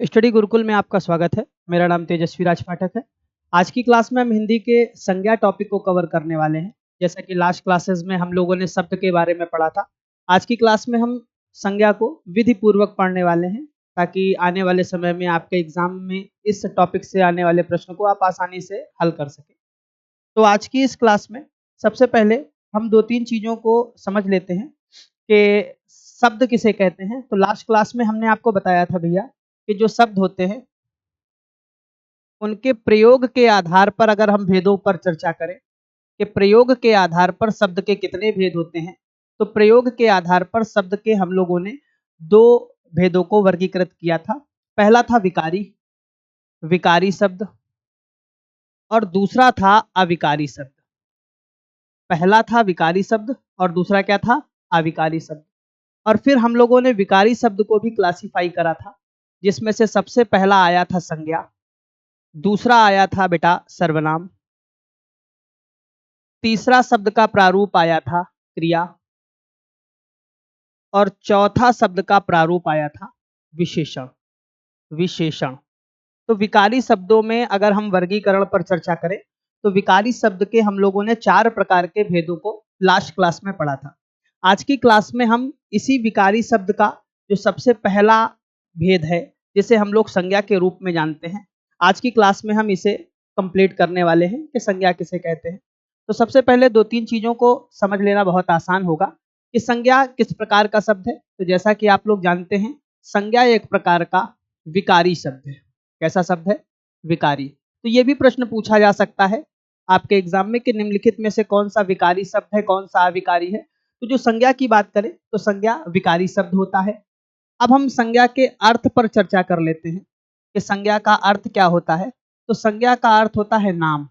Study Gurukul में आपका स्वागत है। मेरा नाम तेजस्वी राज पाठक है। आज की क्लास में हम हिंदी के संज्ञा टॉपिक को कवर करने वाले हैं। जैसा कि लास्ट क्लासेस में हम लोगों ने शब्द के बारे में पढ़ा था, आज की क्लास में हम संज्ञा को विधि पूर्वक पढ़ने वाले हैं, ताकि आने वाले समय में आपके एग्जाम में इस टॉपिक से आने वाले प्रश्न को आप आसानी से हल कर सकें। तो आज की इस क्लास में सबसे पहले हम दो तीन चीज़ों को समझ लेते हैं कि शब्द किसे कहते हैं। तो लास्ट क्लास में हमने आपको बताया था भैया कि जो शब्द होते हैं उनके प्रयोग के आधार पर अगर हम भेदों पर चर्चा करें कि प्रयोग के आधार पर शब्द के कितने भेद होते हैं, तो प्रयोग के आधार पर शब्द के हम लोगों ने दो भेदों को वर्गीकृत किया था। पहला था विकारी, विकारी शब्द, और दूसरा था अविकारी शब्द। पहला था विकारी शब्द और दूसरा क्या था? अविकारी शब्द। और फिर हम लोगों ने विकारी शब्द को भी क्लासिफाई करा था, जिसमें से सबसे पहला आया था संज्ञा, दूसरा आया था बेटा सर्वनाम, तीसरा शब्द का प्रारूप आया था क्रिया, और चौथा शब्द का प्रारूप आया था विशेषण। विशेषण। तो विकारी शब्दों में अगर हम वर्गीकरण पर चर्चा करें तो विकारी शब्द के हम लोगों ने 4 प्रकार के भेदों को लास्ट क्लास में पढ़ा था। आज की क्लास में हम इसी विकारी शब्द का जो सबसे पहला भेद है, जिसे हम लोग संज्ञा के रूप में जानते हैं, आज की क्लास में हम इसे कंप्लीट करने वाले हैं कि संज्ञा किसे कहते हैं। तो सबसे पहले दो तीन चीज़ों को समझ लेना बहुत आसान होगा कि संज्ञा किस प्रकार का शब्द है। तो जैसा कि आप लोग जानते हैं, संज्ञा एक प्रकार का विकारी शब्द है। कैसा शब्द है? विकारी। तो ये भी प्रश्न पूछा जा सकता है आपके एग्जाम में कि निम्नलिखित में से कौन सा विकारी शब्द है, कौन सा अविकारी है। तो जो संज्ञा की बात करें तो संज्ञा विकारी शब्द होता है। अब हम संज्ञा के अर्थ पर चर्चा कर लेते हैं कि संज्ञा का अर्थ क्या होता है। तो संज्ञा का अर्थ होता है नाम।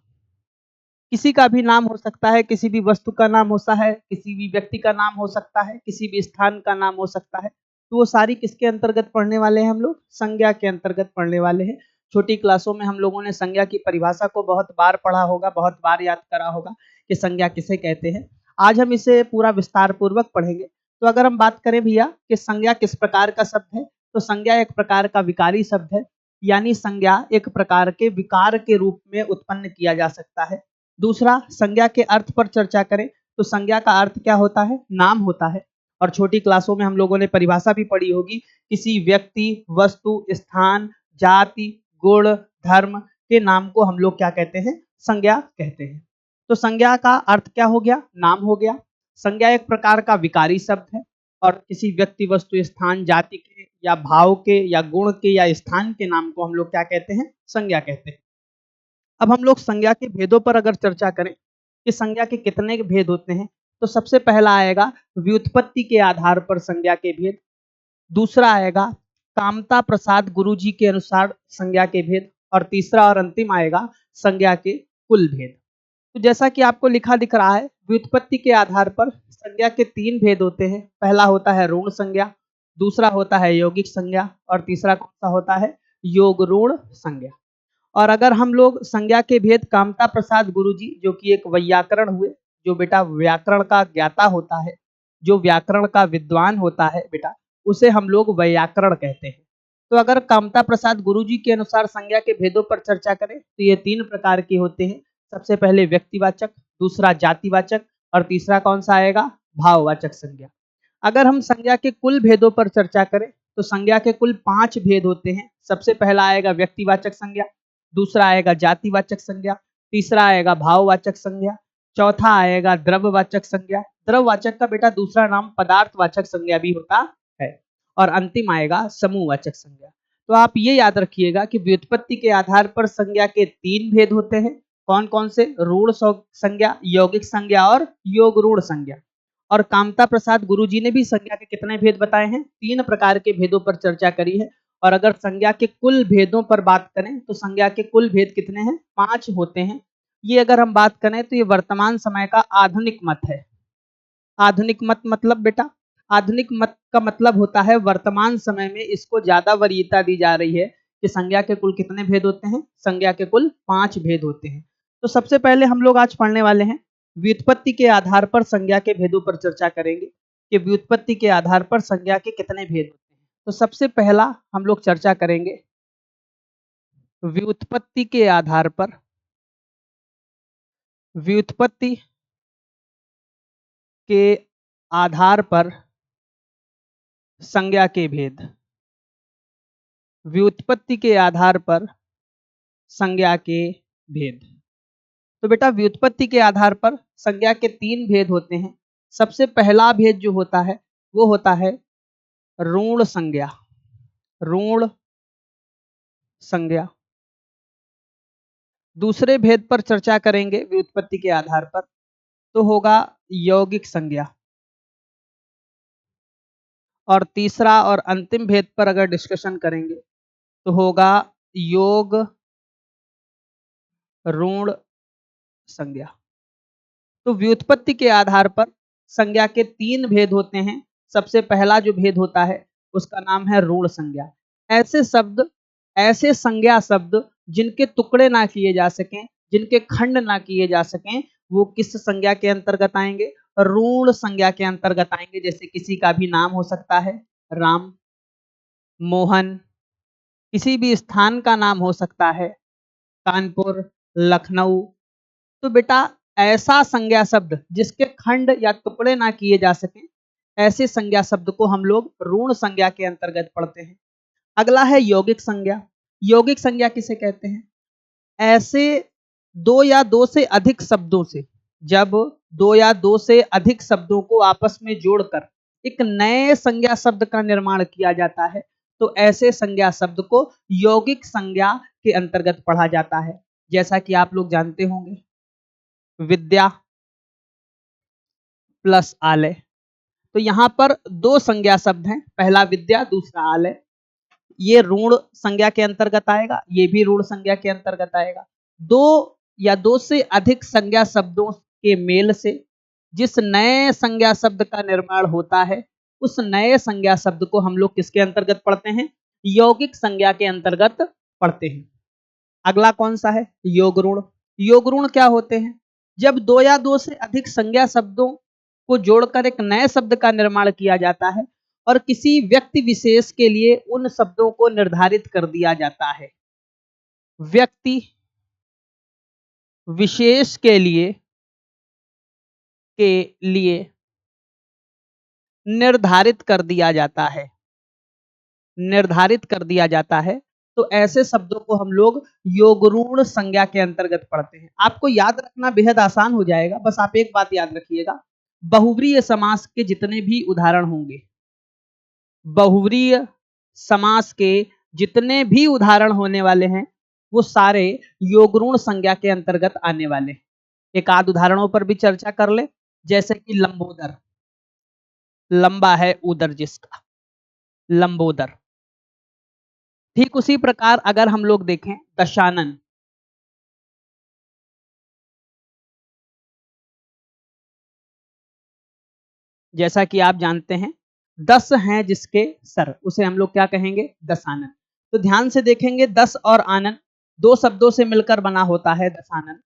किसी का भी नाम हो सकता है, किसी भी वस्तु का नाम होता है, किसी भी व्यक्ति का नाम हो सकता है, किसी भी स्थान का नाम हो सकता है। तो वो सारी किसके अंतर्गत पढ़ने वाले हैं? हम लोग संज्ञा के अंतर्गत पढ़ने वाले हैं। छोटी क्लासों में हम लोगों ने संज्ञा की परिभाषा को बहुत बार पढ़ा होगा, बहुत बार याद करा होगा कि संज्ञा किसे कहते हैं। आज हम इसे पूरा विस्तार पूर्वक पढ़ेंगे। तो अगर हम बात करें भैया कि संज्ञा किस प्रकार का शब्द है, तो संज्ञा एक प्रकार का विकारी शब्द है, यानी संज्ञा एक प्रकार के विकार के रूप में उत्पन्न किया जा सकता है। दूसरा, संज्ञा के अर्थ पर चर्चा करें तो संज्ञा का अर्थ क्या होता है? नाम होता है। और छोटी क्लासों में हम लोगों ने परिभाषा भी पढ़ी होगी, किसी व्यक्ति, वस्तु, स्थान, जाति, गुण, धर्म के नाम को हम लोग क्या कहते हैं? संज्ञा कहते हैं। तो संज्ञा का अर्थ क्या हो गया? नाम हो गया। संज्ञा एक प्रकार का विकारी शब्द है और किसी व्यक्ति, वस्तु, स्थान, जाति के या भाव के या गुण के या स्थान के नाम को हम लोग क्या कहते हैं? संज्ञा कहते हैं। अब हम लोग संज्ञा के भेदों पर अगर चर्चा करें कि संज्ञा के कितने भेद होते हैं, तो सबसे पहला आएगा व्युत्पत्ति के आधार पर संज्ञा के भेद। दूसरा आएगा कामता प्रसाद गुरुजी के अनुसार संज्ञा के भेद, और तीसरा और अंतिम आएगा संज्ञा के कुल भेद। तो जैसा कि आपको लिखा दिख रहा है, व्युत्पत्ति के आधार पर संज्ञा के 3 भेद होते हैं। पहला होता है ऋण संज्ञा, दूसरा होता है यौगिक संज्ञा, और तीसरा कौन सा होता है? योग ऋण संज्ञा। और अगर हम लोग संज्ञा के भेद कामता प्रसाद गुरुजी, जो कि एक वैयाकरण हुए, जो बेटा व्याकरण का ज्ञाता होता है, जो व्याकरण का विद्वान होता है बेटा, उसे हम लोग वैयाकरण कहते हैं। तो अगर कामता प्रसाद गुरुजी के अनुसार संज्ञा के भेदों पर चर्चा करें तो ये 3 प्रकार के होते हैं। सबसे पहले व्यक्तिवाचक, दूसरा जातिवाचक, और तीसरा कौन सा आएगा? भाववाचक संज्ञा। अगर हम संज्ञा के कुल भेदों पर चर्चा करें तो संज्ञा के कुल 5 भेद होते हैं। सबसे पहला आएगा व्यक्तिवाचक संज्ञा, दूसरा आएगा जातिवाचक संज्ञा, तीसरा आएगा भाववाचक संज्ञा, चौथा आएगा द्रव्यवाचक संज्ञा। द्रव्यवाचक का बेटा दूसरा नाम पदार्थवाचक संज्ञा भी होता है, और अंतिम आएगा समूहवाचक संज्ञा। तो आप ये याद रखिएगा कि व्युत्पत्ति के आधार पर संज्ञा के 3 भेद होते हैं। कौन कौन से? ऋण संज्ञा, यौगिक संज्ञा और योग ऋण संज्ञा। और कामता प्रसाद गुरुजी ने भी संज्ञा के कितने भेद बताए हैं? 3 प्रकार के भेदों पर चर्चा करी है। और अगर संज्ञा के कुल भेदों पर बात करें तो संज्ञा के कुल भेद कितने हैं? 5 होते हैं। ये अगर हम बात करें तो ये वर्तमान समय का आधुनिक मत है। आधुनिक मत मतलब बेटा, आधुनिक मत का मतलब होता है वर्तमान समय में इसको ज्यादा वरीयता दी जा रही है कि संज्ञा के कुल कितने भेद होते हैं? संज्ञा के कुल 5 भेद होते हैं। तो सबसे पहले हम लोग आज पढ़ने वाले हैं व्युत्पत्ति के आधार पर संज्ञा के भेदों पर चर्चा करेंगे कि व्युत्पत्ति के आधार पर संज्ञा के कितने भेद होते हैं। तो सबसे पहला हम लोग चर्चा करेंगे व्युत्पत्ति के आधार पर, व्युत्पत्ति के आधार पर संज्ञा के भेद, व्युत्पत्ति के आधार पर संज्ञा के भेद। तो बेटा व्युत्पत्ति के आधार पर संज्ञा के 3 भेद होते हैं। सबसे पहला भेद जो होता है वो होता है ऋण संज्ञा, ऋण संज्ञा। दूसरे भेद पर चर्चा करेंगे व्युत्पत्ति के आधार पर, तो होगा यौगिक संज्ञा। और तीसरा और अंतिम भेद पर अगर डिस्कशन करेंगे तो होगा योग ऋण संज्ञा। तो व्युत्पत्ति के आधार पर संज्ञा के 3 भेद होते हैं। सबसे पहला जो भेद होता है उसका नाम है ऋण संज्ञा। ऐसे शब्द, ऐसे संज्ञा शब्द जिनके टुकड़े ना किए जा सकें, जिनके खंड ना किए जा सकें, वो किस संज्ञा के अंतर्गत आएंगे? ऋण संज्ञा के अंतर्गत आएंगे। जैसे किसी का भी नाम हो सकता है राम, मोहन, किसी भी स्थान का नाम हो सकता है कानपुर, लखनऊ। तो बेटा ऐसा संज्ञा शब्द जिसके खंड या टुकड़े ना किए जा सकें, ऐसे संज्ञा शब्द को हम लोग ऋण संज्ञा के अंतर्गत पढ़ते हैं। अगला है यौगिक संज्ञा। यौगिक संज्ञा किसे कहते हैं? ऐसे 2 या 2 से अधिक शब्दों से, जब 2 या 2 से अधिक शब्दों को आपस में जोड़कर एक नए संज्ञा शब्द का निर्माण किया जाता है, तो ऐसे संज्ञा शब्द को यौगिक संज्ञा के अंतर्गत पढ़ा जाता है। जैसा कि आप लोग जानते होंगे विद्या प्लस आलय। तो यहां पर 2 संज्ञा शब्द हैं, पहला विद्या, दूसरा आलय। ये ऋण संज्ञा के अंतर्गत आएगा, ये भी ऋण संज्ञा के अंतर्गत आएगा। 2 या 2 से अधिक संज्ञा शब्दों के मेल से जिस नए संज्ञा शब्द का निर्माण होता है, उस नए संज्ञा शब्द को हम लोग किसके अंतर्गत पढ़ते हैं? यौगिक संज्ञा के अंतर्गत पढ़ते हैं। अगला कौन सा है? योग ऋण। योग ऋण क्या होते हैं? जब 2 या 2 से अधिक संज्ञा शब्दों को जोड़कर एक नए शब्द का निर्माण किया जाता है और किसी व्यक्ति विशेष के लिए उन शब्दों को निर्धारित कर दिया जाता है। व्यक्ति विशेष के लिए निर्धारित कर दिया जाता है, निर्धारित कर दिया जाता है। तो ऐसे शब्दों को हम लोग योग ऋण संज्ञा के अंतर्गत पढ़ते हैं। आपको याद रखना बेहद आसान हो जाएगा। बस आप एक बात याद रखिएगा, बहुव्रीहि समास के जितने भी उदाहरण होंगे, बहुव्रीहि समास के जितने भी उदाहरण होने वाले हैं, वो सारे योग ऋण संज्ञा के अंतर्गत आने वाले। एक आध उदाहरणों पर भी चर्चा कर ले, जैसे कि लंबोदर, लंबा है उदर जिसका, लंबोदर। ठीक उसी प्रकार अगर हम लोग देखें दशानन, जैसा कि आप जानते हैं 10 हैं जिसके सर, उसे हम लोग क्या कहेंगे? दशानन। तो ध्यान से देखेंगे 10 और आनन 2 शब्दों से मिलकर बना होता है दशानन।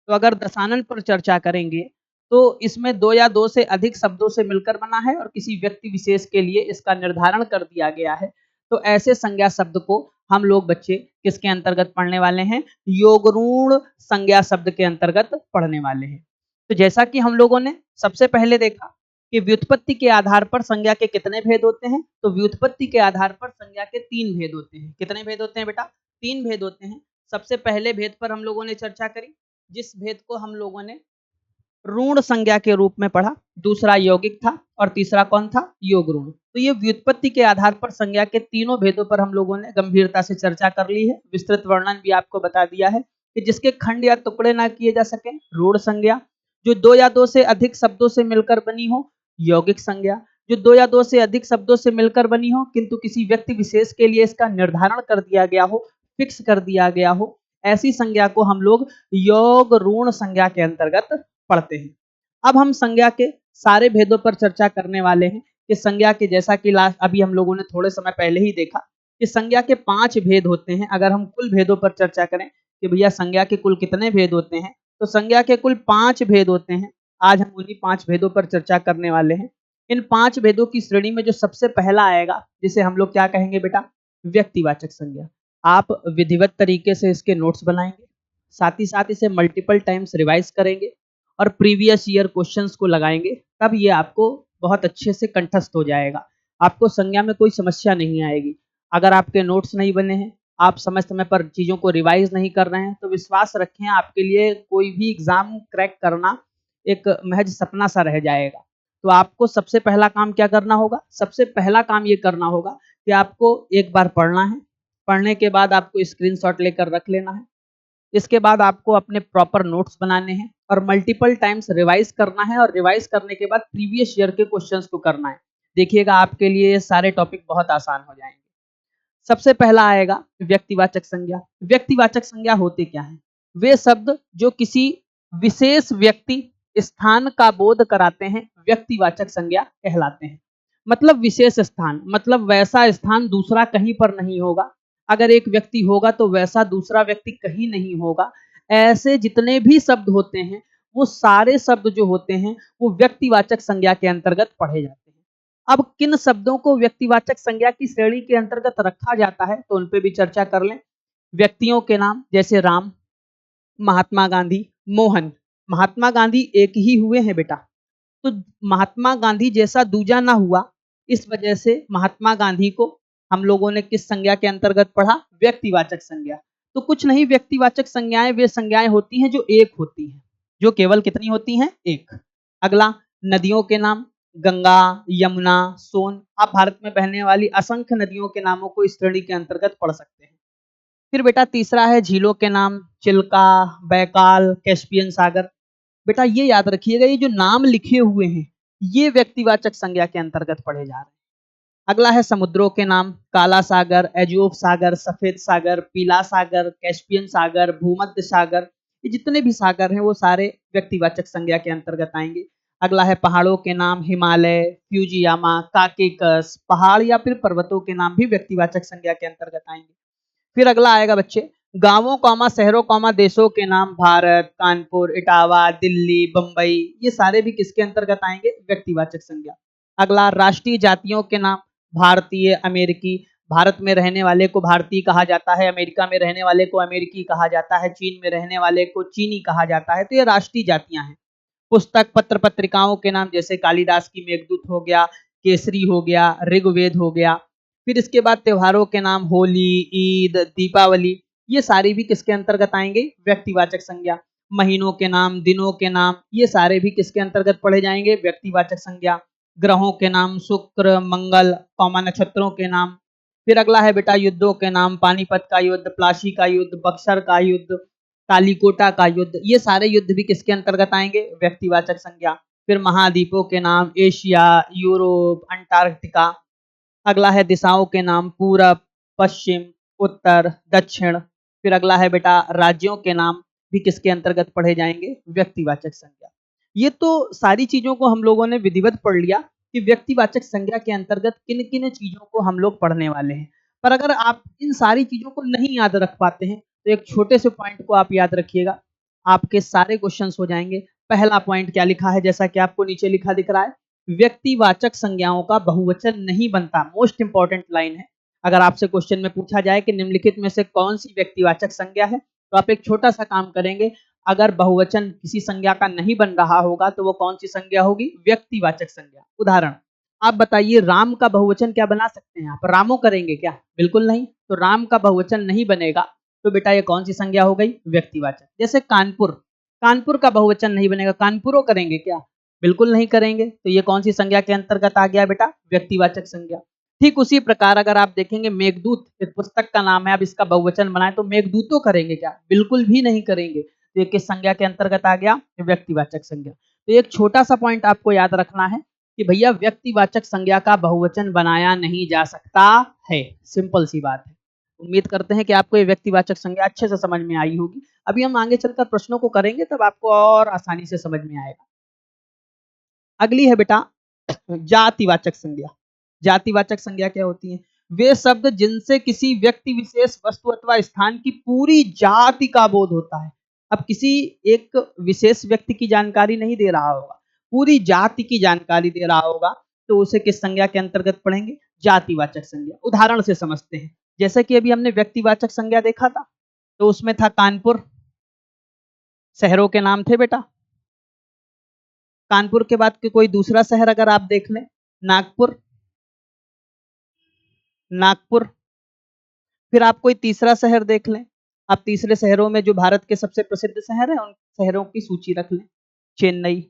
तो अगर दशानन पर चर्चा करेंगे तो इसमें 2 या 2 से अधिक शब्दों से मिलकर बना है और किसी व्यक्ति विशेष के लिए इसका निर्धारण कर दिया गया है। तो ऐसे संज्ञा शब्द को हम लोग बच्चे किसके अंतर्गत पढ़ने वाले हैं? योग ऋण संज्ञा शब्द के अंतर्गत पढ़ने वाले हैं। तो जैसा कि हम लोगों ने सबसे पहले देखा कि व्युत्पत्ति के आधार पर संज्ञा के कितने भेद होते हैं, तो व्युत्पत्ति के आधार पर संज्ञा के 3 भेद होते हैं। कितने भेद होते हैं बेटा? 3 भेद होते हैं। सबसे पहले भेद पर हम लोगों ने चर्चा करी, जिस भेद को हम लोगों ने ऋण संज्ञा के रूप में पढ़ा। दूसरा यौगिक था और तीसरा कौन था? योग ऋण। तो ये व्युत्पत्ति के आधार पर संज्ञा के तीनों भेदों पर हम लोगों ने गंभीरता से चर्चा कर ली है। विस्तृत वर्णन भी आपको बता दिया है कि जिसके खंड या टुकड़े ना किए जा सके, ऋण संज्ञा। जो 2 या 2 से अधिक शब्दों से मिलकर बनी हो, यौगिक संज्ञा। जो 2 या 2 से अधिक शब्दों से मिलकर बनी हो किंतु किसी व्यक्ति विशेष के लिए इसका निर्धारण कर दिया गया हो, फिक्स कर दिया गया हो, ऐसी संज्ञा को हम लोग योग ऋण संज्ञा के अंतर्गत पढ़ते हैं। अब हम संज्ञा के सारे भेदों पर चर्चा करने वाले हैं कि संज्ञा के, जैसा कि अभी हम लोगों ने थोड़े समय पहले ही देखा कि संज्ञा के 5 भेद होते हैं। अगर हम कुल भेदों पर चर्चा करें कि भैया संज्ञा के कुल कितने भेद होते हैं, तो संज्ञा के कुल 5 भेद होते हैं। आज हम उन्हीं 5 भेदों पर चर्चा करने वाले हैं। इन 5 भेदों की श्रेणी में जो सबसे पहला आएगा, जिसे हम लोग क्या कहेंगे बेटा? व्यक्तिवाचक संज्ञा। आप विधिवत तरीके से इसके नोट्स बनाएंगे, साथ ही साथ इसे मल्टीपल टाइम्स रिवाइज करेंगे और प्रीवियस ईयर क्वेश्चंस को लगाएंगे, तब ये आपको बहुत अच्छे से कंठस्थ हो जाएगा। आपको संज्ञा में कोई समस्या नहीं आएगी। अगर आपके नोट्स नहीं बने हैं, आप समय समय पर चीज़ों को रिवाइज नहीं कर रहे हैं, तो विश्वास रखें आपके लिए कोई भी एग्जाम क्रैक करना एक महज सपना सा रह जाएगा। तो आपको सबसे पहला काम क्या करना होगा? सबसे पहला काम ये करना होगा कि आपको एक बार पढ़ना है, पढ़ने के बाद आपको स्क्रीनशॉट लेकर रख लेना है। इसके बाद आपको अपने प्रॉपर नोट्स बनाने हैं और मल्टीपल टाइम्स रिवाइज करना है, और रिवाइज करने के बाद प्रीवियस ईयर के क्वेश्चंस को करना है। देखिएगा आपके लिए ये सारे टॉपिक बहुत आसान हो जाएंगे। सबसे पहला आएगा व्यक्तिवाचक संज्ञा। व्यक्तिवाचक संज्ञा होते क्या है? वे शब्द जो किसी विशेष व्यक्ति स्थान का बोध कराते हैं, व्यक्तिवाचक संज्ञा कहलाते हैं। मतलब विशेष स्थान, मतलब वैसा स्थान दूसरा कहीं पर नहीं होगा। अगर एक व्यक्ति होगा तो वैसा दूसरा व्यक्ति कहीं नहीं होगा। ऐसे जितने भी शब्द होते हैं, वो सारे शब्द जो होते हैं वो व्यक्तिवाचक संज्ञा के अंतर्गत पढ़े जाते हैं। अब किन शब्दों को व्यक्तिवाचक संज्ञा की श्रेणी के अंतर्गत रखा जाता है, तो उन पे भी चर्चा कर लें। व्यक्तियों के नाम जैसे राम, महात्मा गांधी, मोहन। महात्मा गांधी एक ही हुए हैं बेटा, तो महात्मा गांधी जैसा दूजा ना हुआ, इस वजह से महात्मा गांधी को हम लोगों ने किस संज्ञा के अंतर्गत पढ़ा? व्यक्तिवाचक संज्ञा। तो कुछ नहीं, व्यक्तिवाचक संज्ञाएं वे संज्ञाएं होती हैं जो एक होती हैं, जो केवल कितनी होती हैं? एक। अगला, नदियों के नाम, गंगा, यमुना, सोन। आप भारत में बहने वाली असंख्य नदियों के नामों को इस श्रेणी के अंतर्गत पढ़ सकते हैं। फिर बेटा तीसरा है झीलों के नाम, चिल्का, बैकाल, कैस्पियन सागर। बेटा ये याद रखिएगा, ये जो नाम लिखे हुए हैं ये व्यक्तिवाचक संज्ञा के अंतर्गत पढ़े जा रहे हैं। अगला है समुद्रों के नाम, काला सागर, एजोव सागर, सफेद सागर, पीला सागर, कैस्पियन सागर, भूमध्य सागर। ये जितने भी सागर हैं वो सारे व्यक्तिवाचक संज्ञा के अंतर्गत आएंगे। अगला है पहाड़ों के नाम, हिमालय, फ्यूजियामा, काकेकस। पहाड़ या फिर पर्वतों के नाम भी व्यक्तिवाचक संज्ञा के अंतर्गत आएंगे। फिर अगला आएगा बच्चे गांवों कौमा शहरों कौमा देशों के नाम, भारत, कानपुर, इटावा, दिल्ली, बंबई। ये सारे भी किसके अंतर्गत आएंगे? व्यक्तिवाचक संज्ञा। अगला राष्ट्रीय जातियों के नाम, भारतीय, अमेरिकी। भारत में रहने वाले को भारतीय कहा जाता है, अमेरिका में रहने वाले को अमेरिकी कहा जाता है, चीन में रहने वाले को चीनी कहा जाता है। तो ये राष्ट्रीय जातियां हैं। पुस्तक पत्र पत्रिकाओं के नाम जैसे कालिदास की मेघदूत हो गया, केसरी हो गया, ऋग्वेद हो गया। फिर इसके बाद त्योहारों के नाम, होली, ईद, दीपावली। ये सारे भी किसके अंतर्गत आएंगे? व्यक्तिवाचक संज्ञा। महीनों के नाम, दिनों के नाम, ये सारे भी किसके अंतर्गत पढ़े जाएंगे? व्यक्तिवाचक संज्ञा। ग्रहों के नाम, शुक्र, मंगल, कौमा नक्षत्रों के नाम। फिर अगला है बेटा युद्धों के नाम, पानीपत का युद्ध, प्लासी का युद्ध, बक्सर का युद्ध, कालीकोटा का युद्ध। ये सारे युद्ध भी किसके अंतर्गत आएंगे? व्यक्तिवाचक संज्ञा। फिर महाद्वीपों के नाम, एशिया, यूरोप, अंटार्कटिका। अगला है दिशाओं के नाम, पूरब, पश्चिम, उत्तर, दक्षिण। फिर अगला है बेटा राज्यों के नाम भी किसके अंतर्गत पढ़े जाएंगे? व्यक्तिवाचक संज्ञा। ये तो सारी चीजों को हम लोगों ने विधिवत पढ़ लिया कि व्यक्तिवाचक संज्ञा के अंतर्गत किन किन चीजों को हम लोग पढ़ने वाले हैं। पर अगर आप इन सारी चीजों को नहीं याद रख पाते हैं तो एक छोटे से पॉइंट को आप याद रखिएगा, आपके सारे क्वेश्चंस हो जाएंगे। पहला पॉइंट क्या लिखा है, जैसा कि आपको नीचे लिखा दिख रहा है, व्यक्तिवाचक संज्ञाओं का बहुवचन नहीं बनता। मोस्ट इंपॉर्टेंट लाइन है। अगर आपसे क्वेश्चन में पूछा जाए कि निम्नलिखित में से कौन सी व्यक्तिवाचक संज्ञा है, तो आप एक छोटा सा काम करेंगे, अगर बहुवचन किसी संज्ञा का नहीं बन रहा होगा तो वो कौन सी संज्ञा होगी? व्यक्तिवाचक संज्ञा। उदाहरण, आप बताइए राम का बहुवचन क्या बना सकते हैं? आप रामो करेंगे क्या? बिल्कुल नहीं। तो राम का बहुवचन नहीं बनेगा, तो बेटा ये कौन सी संज्ञा हो गई? व्यक्तिवाचक। जैसे कानपुर, कानपुर का बहुवचन नहीं बनेगा, कानपुरो करेंगे क्या? बिल्कुल नहीं करेंगे। तो ये कौन सी संज्ञा के अंतर्गत आ गया बेटा? व्यक्तिवाचक संज्ञा। ठीक उसी प्रकार अगर आप देखेंगे मेघदूत एक पुस्तक का नाम है, अब इसका बहुवचन बनाए तो मेघदूतों करेंगे क्या? बिल्कुल भी नहीं करेंगे। तो ये किस संज्ञा के अंतर्गत आ गया? व्यक्तिवाचक संज्ञा। तो एक छोटा सा पॉइंट आपको याद रखना है कि भैया व्यक्तिवाचक संज्ञा का बहुवचन बनाया नहीं जा सकता है। सिंपल सी बात है। उम्मीद करते हैं कि आपको ये व्यक्तिवाचक संज्ञा अच्छे से समझ में आई होगी। अभी हम आगे चलकर प्रश्नों को करेंगे, तब आपको और आसानी से समझ में आएगा। अगली है बेटा जातिवाचक संज्ञा। जातिवाचक संज्ञा क्या होती है? वे शब्द जिनसे किसी व्यक्ति विशेष, वस्तु अथवा स्थान की पूरी जाति का बोध होता है। अब किसी एक विशेष व्यक्ति की जानकारी नहीं दे रहा होगा, पूरी जाति की जानकारी दे रहा होगा, तो उसे किस संज्ञा के अंतर्गत पढ़ेंगे? जातिवाचक संज्ञा। उदाहरण से समझते हैं। जैसे कि अभी हमने व्यक्तिवाचक संज्ञा देखा था, तो उसमें था कानपुर, शहरों के नाम थे बेटा। कानपुर के बाद के कोई दूसरा शहर अगर आप देख लें, नागपुर, नागपुर। फिर आप कोई तीसरा शहर देख लें, आप तीसरे शहरों में जो भारत के सबसे प्रसिद्ध शहर हैं उन शहरों की सूची रख लें, चेन्नई।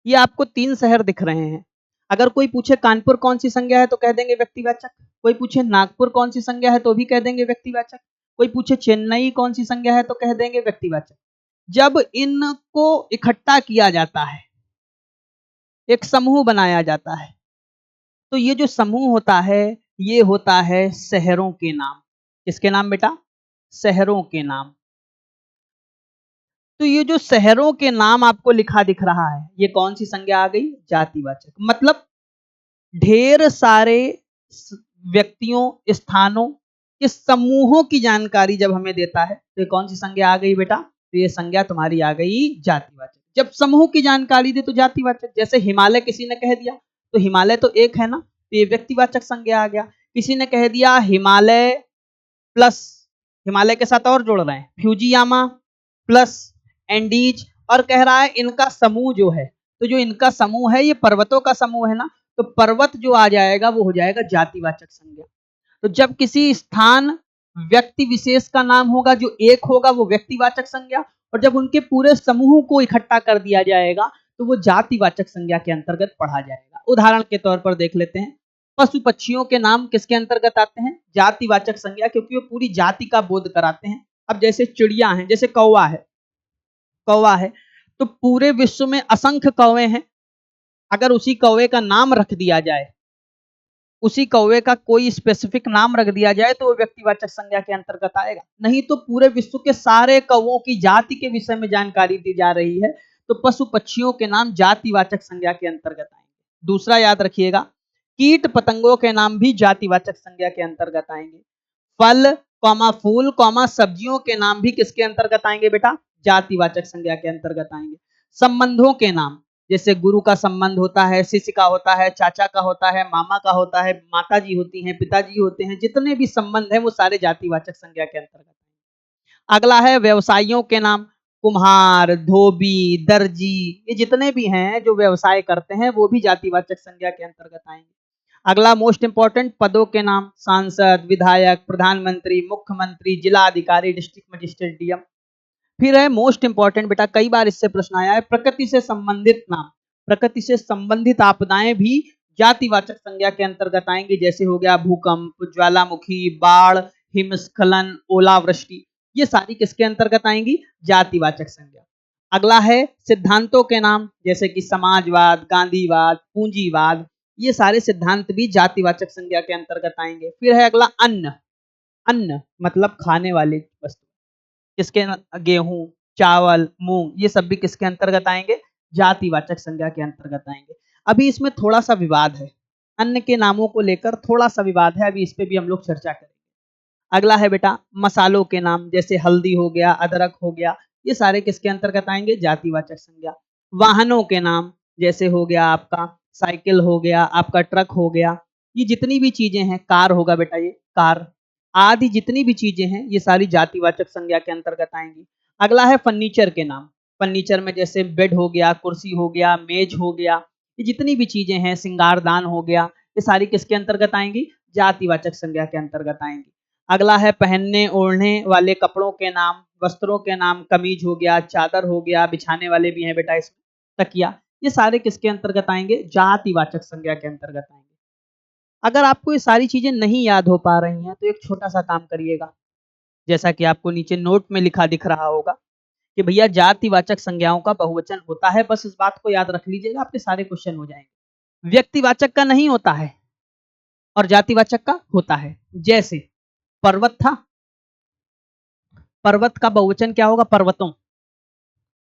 ये आपको 3 शहर दिख रहे हैं। अगर कोई पूछे कानपुर कौन सी संज्ञा है तो कह देंगे व्यक्तिवाचक, कोई पूछे नागपुर कौन सी संज्ञा है तो भी कह देंगे व्यक्तिवाचक, कोई पूछे चेन्नई कौन सी संज्ञा है तो कह देंगे व्यक्तिवाचक। जब इनको इकट्ठा किया जाता है, एक समूह बनाया जाता है, तो ये जो समूह होता है ये होता है शहरों के नाम। किसके नाम बेटा? शहरों के नाम। तो ये जो शहरों के नाम आपको लिखा दिख रहा है, ये कौन सी संज्ञा आ गई? जातिवाचक। मतलब ढेर सारे व्यक्तियों, स्थानों के समूहों की जानकारी जब हमें देता है तो ये कौन सी संज्ञा आ गई बेटा? तो ये संज्ञा तुम्हारी आ गई जातिवाचक। जब समूह की जानकारी दे तो जातिवाचक। जैसे हिमालय किसी ने कह दिया तो हिमालय तो एक है ना, तो ये व्यक्तिवाचक संज्ञा आ गया। किसी ने कह दिया हिमालय प्लस, हिमालय के साथ और जोड़ रहे हैं, फ्यूजियामा प्लस एंडीज, और कह रहा है इनका समूह जो है, तो जो इनका समूह है ये पर्वतों का समूह है ना, तो पर्वत जो आ जाएगा वो हो जाएगा जातिवाचक संज्ञा। तो जब किसी स्थान, व्यक्ति विशेष का नाम होगा जो एक होगा वो व्यक्तिवाचक संज्ञा, और जब उनके पूरे समूह को इकट्ठा कर दिया जाएगा तो वो जातिवाचक संज्ञा के अंतर्गत पढ़ा जाएगा। उदाहरण के तौर पर देख लेते हैं, पशु पक्षियों के नाम किसके अंतर्गत आते हैं? जातिवाचक संज्ञा, क्योंकि वो पूरी जाति का बोध कराते हैं। अब जैसे चिड़िया हैं, जैसे कौवा है, कौवा है तो पूरे विश्व में असंख्य कौवे हैं, अगर उसी कौवे का नाम रख दिया जाए, उसी कौवे का कोई स्पेसिफिक नाम रख दिया जाए तो वो व्यक्तिवाचक संज्ञा के अंतर्गत आएगा। नहीं तो पूरे विश्व के सारे कौवों की जाति के विषय में जानकारी दी जा रही है तो पशु पक्षियों के नाम जातिवाचक संज्ञा के अंतर्गत आएंगे। दूसरा याद रखिएगा, कीट पतंगों के नाम भी जातिवाचक संज्ञा के अंतर्गत आएंगे। फल कौमा फूल कौमा सब्जियों के नाम भी किसके अंतर्गत आएंगे बेटा? जातिवाचक संज्ञा के अंतर्गत आएंगे। संबंधों के नाम, जैसे गुरु का संबंध होता है, शिष्य का होता है, चाचा का होता है, मामा का होता है, माताजी होती हैं, पिताजी होते हैं, जितने भी संबंध हैं वो सारे जातिवाचक संज्ञा के अंतर्गत। अगला है व्यवसायियों के नाम, कुम्हार, धोबी, दर्जी, ये जितने भी हैं जो व्यवसाय करते हैं वो भी जातिवाचक संज्ञा के अंतर्गत आएंगे। अगला मोस्ट इंपॉर्टेंट, पदों के नाम, सांसद, विधायक, प्रधानमंत्री, मुख्यमंत्री, जिला अधिकारी, डिस्ट्रिक्ट मजिस्ट्रेट, डीएम। फिर है मोस्ट इंपॉर्टेंट बेटा, कई बार इससे प्रश्न आया है, प्रकृति से संबंधित नाम। प्रकृति से संबंधित आपदाएं भी जातिवाचक संज्ञा के अंतर्गत आएंगी, जैसे हो गया भूकंप, ज्वालामुखी, बाढ़, हिमस्खलन, ओलावृष्टि, ये सारी किसके अंतर्गत आएंगी? जातिवाचक संज्ञा। अगला है सिद्धांतों के नाम, जैसे कि समाजवाद, गांधीवाद, पूंजीवाद, ये सारे सिद्धांत भी जातिवाचक संज्ञा के अंतर्गत आएंगे। फिर है अगला अन्न, अन्न मतलब खाने वाली वस्तु, किसके? गेहूं, चावल, मूंग, ये सब भी किसके अंतर्गत आएंगे? जातिवाचक संज्ञा के अंतर्गत आएंगे। अभी इसमें थोड़ा सा विवाद है, अन्न के नामों को लेकर थोड़ा सा विवाद है, अभी इस पे भी हम लोग चर्चा करेंगे। अगला है बेटा मसालों के नाम, जैसे हल्दी हो गया, अदरक हो गया, ये सारे किसके अंतर्गत आएंगे? जातिवाचक संज्ञा। वाहनों के नाम, जैसे हो गया आपका साइकिल हो गया, आपका ट्रक हो गया, ये जितनी भी चीजें हैं, कार होगा बेटा, ये कार आदि जितनी भी चीजें हैं ये सारी जातिवाचक संज्ञा के अंतर्गत आएंगी। अगला है फर्नीचर के नाम, फर्नीचर में जैसे बेड हो गया, कुर्सी हो गया, मेज हो गया, ये जितनी भी चीजें हैं, सिंगारदान हो गया, ये सारी किसके अंतर्गत आएंगी? जातिवाचक संज्ञा के अंतर्गत आएंगी। अगला है पहनने ओढ़ने वाले कपड़ों के नाम, वस्त्रों के नाम, कमीज हो गया, चादर हो गया, बिछाने वाले भी हैं बेटा इसमें, तकिया, ये सारे किसके अंतर्गत आएंगे? जातिवाचक संज्ञा के अंतर्गत आएंगे। अगर आपको ये सारी चीजें नहीं याद हो पा रही हैं तो एक छोटा सा काम करिएगा, जैसा कि आपको नीचे नोट में लिखा दिख रहा होगा कि भैया जातिवाचक संज्ञाओं का बहुवचन होता है, बस इस बात को याद रख लीजिएगा, आपके सारे क्वेश्चन हो जाएंगे। व्यक्तिवाचक का नहीं होता है और जातिवाचक का होता है। जैसे पर्वत था, पर्वत का बहुवचन क्या होगा? पर्वतों।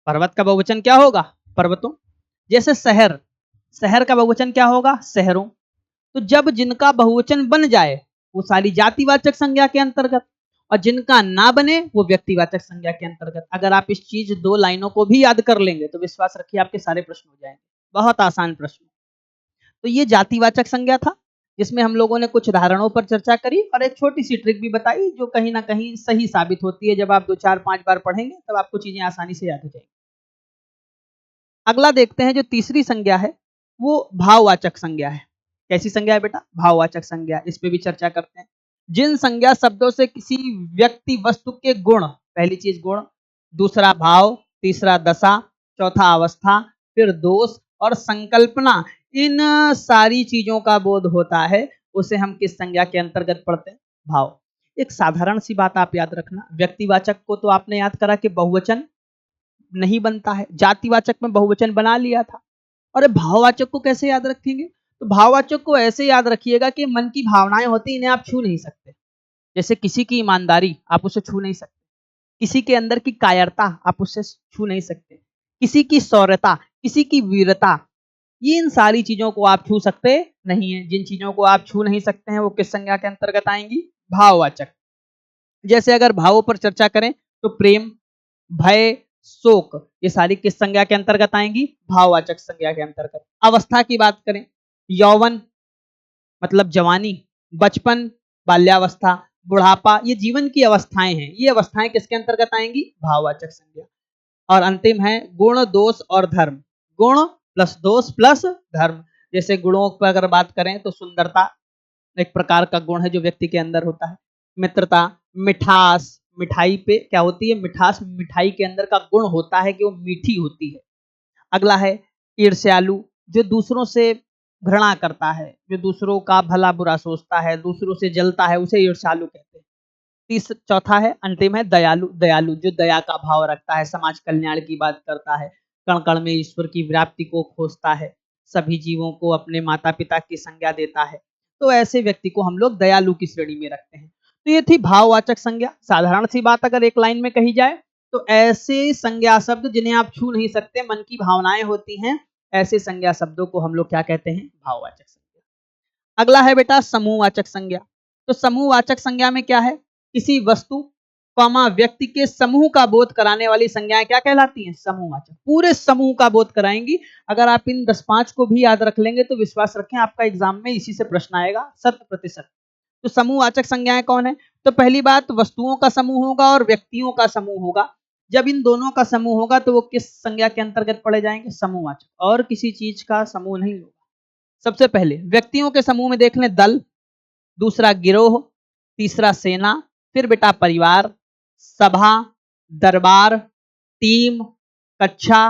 पर्वत का बहुवचन क्या होगा? पर्वतों। जैसे शहर, शहर का बहुवचन क्या होगा? शहरों। तो जब जिनका बहुवचन बन जाए वो सारी जातिवाचक संज्ञा के अंतर्गत, और जिनका ना बने वो व्यक्तिवाचक संज्ञा के अंतर्गत। अगर आप इस चीज 2 लाइनों को भी याद कर लेंगे तो विश्वास रखिए आपके सारे प्रश्न हो जाएंगे, बहुत आसान प्रश्न। तो ये जातिवाचक संज्ञा था। जिसमें हम लोगों ने कुछ उदाहरणों पर चर्चा करी और एक छोटी सी ट्रिक भी बताई जो कहीं ना कहीं सही साबित होती है। जब आप 2 4 5 बार पढ़ेंगे तब आपको चीजें आसानी से याद हो जाएंगी। अगला देखते हैं, जो तीसरी संज्ञा है वो भाववाचक संज्ञा है। कैसी संज्ञा है बेटा? भाववाचक संज्ञा। इस पे भी चर्चा करते हैं। जिन संज्ञा शब्दों से किसी व्यक्ति वस्तु के गुण, पहली चीज गुण, दूसरा भाव, तीसरा दशा, चौथा अवस्था, फिर दोष और संकल्पना, इन सारी चीजों का बोध होता है, उसे हम किस संज्ञा के अंतर्गत पढ़ते हैं? भाव। एक साधारण सी बात आप याद रखना, व्यक्तिवाचक को तो आपने याद करा कि बहुवचन नहीं बनता है, जातिवाचक में बहुवचन बना लिया था। और भाववाचक को कैसे याद रखेंगे? तो भाववाचक को ऐसे याद रखिएगा कि मन की भावनाएं होती, इन्हें आप छू नहीं सकते। जैसे किसी की ईमानदारी, आप उसे छू नहीं सकते। किसी के अंदर की कायरता, आप उससे छू नहीं सकते। किसी की शौर्यता, किसी की वीरता, ये इन सारी चीजों को आप छू सकते नहीं है। जिन चीजों को आप छू नहीं सकते हैं वो किस संज्ञा के अंतर्गत आएंगी? भाववाचक। जैसे अगर भावों पर चर्चा करें तो प्रेम, भय, शोक, ये सारी किस संज्ञा के अंतर्गत आएंगी? भाववाचक संज्ञा के अंतर्गत। अवस्था की बात करें, यौवन मतलब जवानी, बचपन, बाल्यावस्था, बुढ़ापा, ये जीवन की अवस्थाएं हैं। ये अवस्थाएं किसके अंतर्गत आएंगी? भाववाचक संज्ञा। और अंतिम है गुण, दोष और धर्म। गुण प्लस दोष प्लस धर्म। जैसे गुणों पर अगर बात करें तो सुंदरता एक प्रकार का गुण है जो व्यक्ति के अंदर होता है। मित्रता, मिठास, मिठाई पे क्या होती है? मिठास, मिठाई के अंदर का गुण होता है कि वो मीठी होती है। अगला है ईर्ष्यालु, जो दूसरों से घृणा करता है, जो दूसरों का भला बुरा सोचता है, दूसरों से जलता है, उसे ईर्ष्यालु कहते हैं। चौथा है, अंतिम है दयालु। दयालु जो दया का भाव रखता है, समाज कल्याण की बात करता है, कण कण में ईश्वर की व्याप्ति को खोजता है, सभी जीवों को अपने माता पिता की संज्ञा देता है। तो ऐसे व्यक्ति को हम लोग दयालु की श्रेणी में रखते हैं। तो ये थी भाववाचक संज्ञा। साधारण सी बात अगर एक लाइन में कही जाए तो ऐसे संज्ञा शब्द जिन्हें आप छू नहीं सकते, मन की भावनाएं होती हैं, ऐसे संज्ञा शब्दों को हम लोग क्या कहते हैं? भाववाचक संज्ञा। अगला है बेटा समूहवाचक संज्ञा। तो समूहवाचक संज्ञा में क्या है? किसी वस्तु कॉमा व्यक्ति के समूह का बोध कराने वाली संज्ञाएं क्या कहलाती हैं? समूहवाचक। पूरे समूह का बोध कराएंगी। अगर आप इन 10-5 को भी याद रख लेंगे तो विश्वास रखें आपका एग्जाम में इसी से प्रश्न आएगा 100%। तो समूहवाचक संज्ञाएं कौन है? तो पहली बात, वस्तुओं का समूह होगा और व्यक्तियों का समूह होगा। जब इन दोनों का समूह होगा तो वो किस संज्ञा के अंतर्गत पढ़े जाएंगे? समूहवाचक। और किसी चीज का समूह नहीं होगा। सबसे पहले व्यक्तियों के समूह में देख लें दल, दूसरा गिरोह, तीसरा सेना, फिर बेटा परिवार, सभा, दरबार, टीम, कक्षा,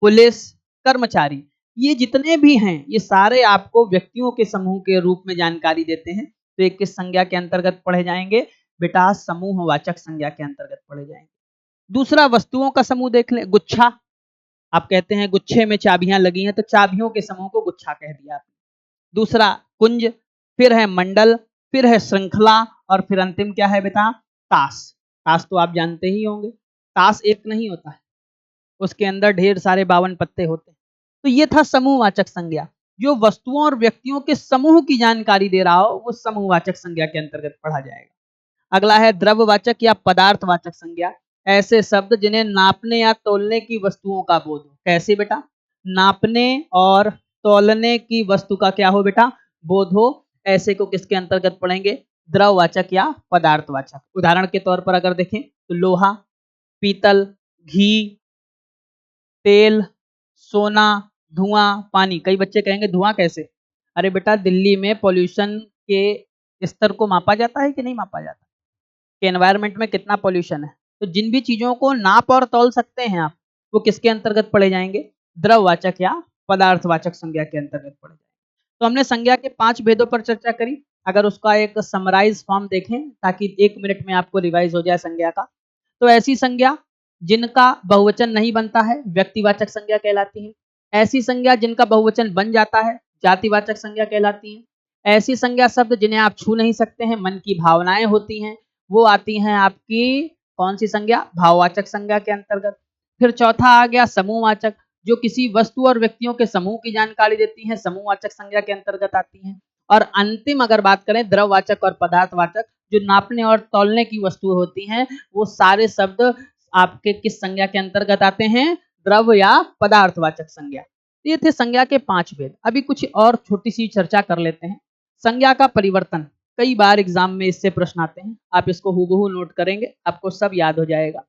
पुलिस, कर्मचारी। ये जितने भी हैं ये सारे आपको व्यक्तियों के समूह के रूप में जानकारी देते हैं। तो ये किस संज्ञा के अंतर्गत पढ़े जाएंगे? बेटा समूहवाचक संज्ञा के अंतर्गत पढ़े जाएंगे। दूसरा वस्तुओं का समूह देख लें, गुच्छा। आप कहते हैं गुच्छे में चाबियां लगी हैं, तो चाबियों के समूह को गुच्छा कह दिया आपने। दूसरा कुंज, फिर है मंडल, फिर है श्रृंखला और फिर अंतिम क्या है बेटा? ताश। ताश तो आप जानते ही होंगे, ताश एक नहीं होता है, उसके अंदर ढेर सारे 52 पत्ते होते हैं। तो ये था समूहवाचक संज्ञा। जो वस्तुओं और व्यक्तियों के समूह की जानकारी दे रहा हो वो समूहवाचक संज्ञा के अंतर्गत पढ़ा जाएगा। अगला है द्रव्यवाचक या पदार्थवाचक संज्ञा। ऐसे शब्द जिन्हें नापने या तौलने की वस्तुओं का बोध हो। कैसे बेटा? नापने और तौलने की वस्तु का क्या हो बेटा? बोध हो। ऐसे को किसके अंतर्गत पढ़ेंगे? द्रववाचक या पदार्थवाचक। उदाहरण के तौर पर अगर देखें तो लोहा, पीतल, घी, तेल, सोना, धुआं, पानी। कई बच्चे कहेंगे धुआं कैसे? अरे बेटा दिल्ली में पॉल्यूशन के स्तर को मापा जाता है कि नहीं मापा जाता? कि एनवायरनमेंट में कितना पॉल्यूशन है। तो जिन भी चीजों को नाप और तौल सकते हैं आप, वो किसके अंतर्गत पढ़े जाएंगे? द्रववाचक या पदार्थवाचक संज्ञा के अंतर्गत पढ़े जाएंगे। तो हमने संज्ञा के 5 भेदों पर चर्चा करी। अगर उसका एक समराइज फॉर्म देखें ताकि 1 मिनट में आपको रिवाइज हो जाए संज्ञा का, तो ऐसी संज्ञा जिनका बहुवचन नहीं बनता है व्यक्तिवाचक संज्ञा कहलाती है। ऐसी संज्ञा जिनका बहुवचन बन जाता है जातिवाचक संज्ञा कहलाती है। ऐसी संज्ञा शब्द जिन्हें आप छू नहीं सकते हैं, मन की भावनाएं होती हैं, वो आती हैं आपकी कौन सी संज्ञा? भाववाचक संज्ञा के अंतर्गत। फिर चौथा आ गया समूहवाचक, जो किसी वस्तु और व्यक्तियों के समूह की जानकारी देती हैं, समूहवाचक संज्ञा के अंतर्गत आती हैं। और अंतिम अगर बात करें द्रववाचक और पदार्थवाचक, जो नापने और तौलने की वस्तु होती हैं, वो सारे शब्द आपके किस संज्ञा के अंतर्गत आते हैं? द्रव या पदार्थवाचक संज्ञा। ये थे संज्ञा के 5 भेद। अभी कुछ और छोटी सी चर्चा कर लेते हैं। संज्ञा का परिवर्तन, कई बार एग्जाम में इससे प्रश्न आते हैं, आप इसको हूबहू नोट करेंगे, आपको सब याद हो जाएगा।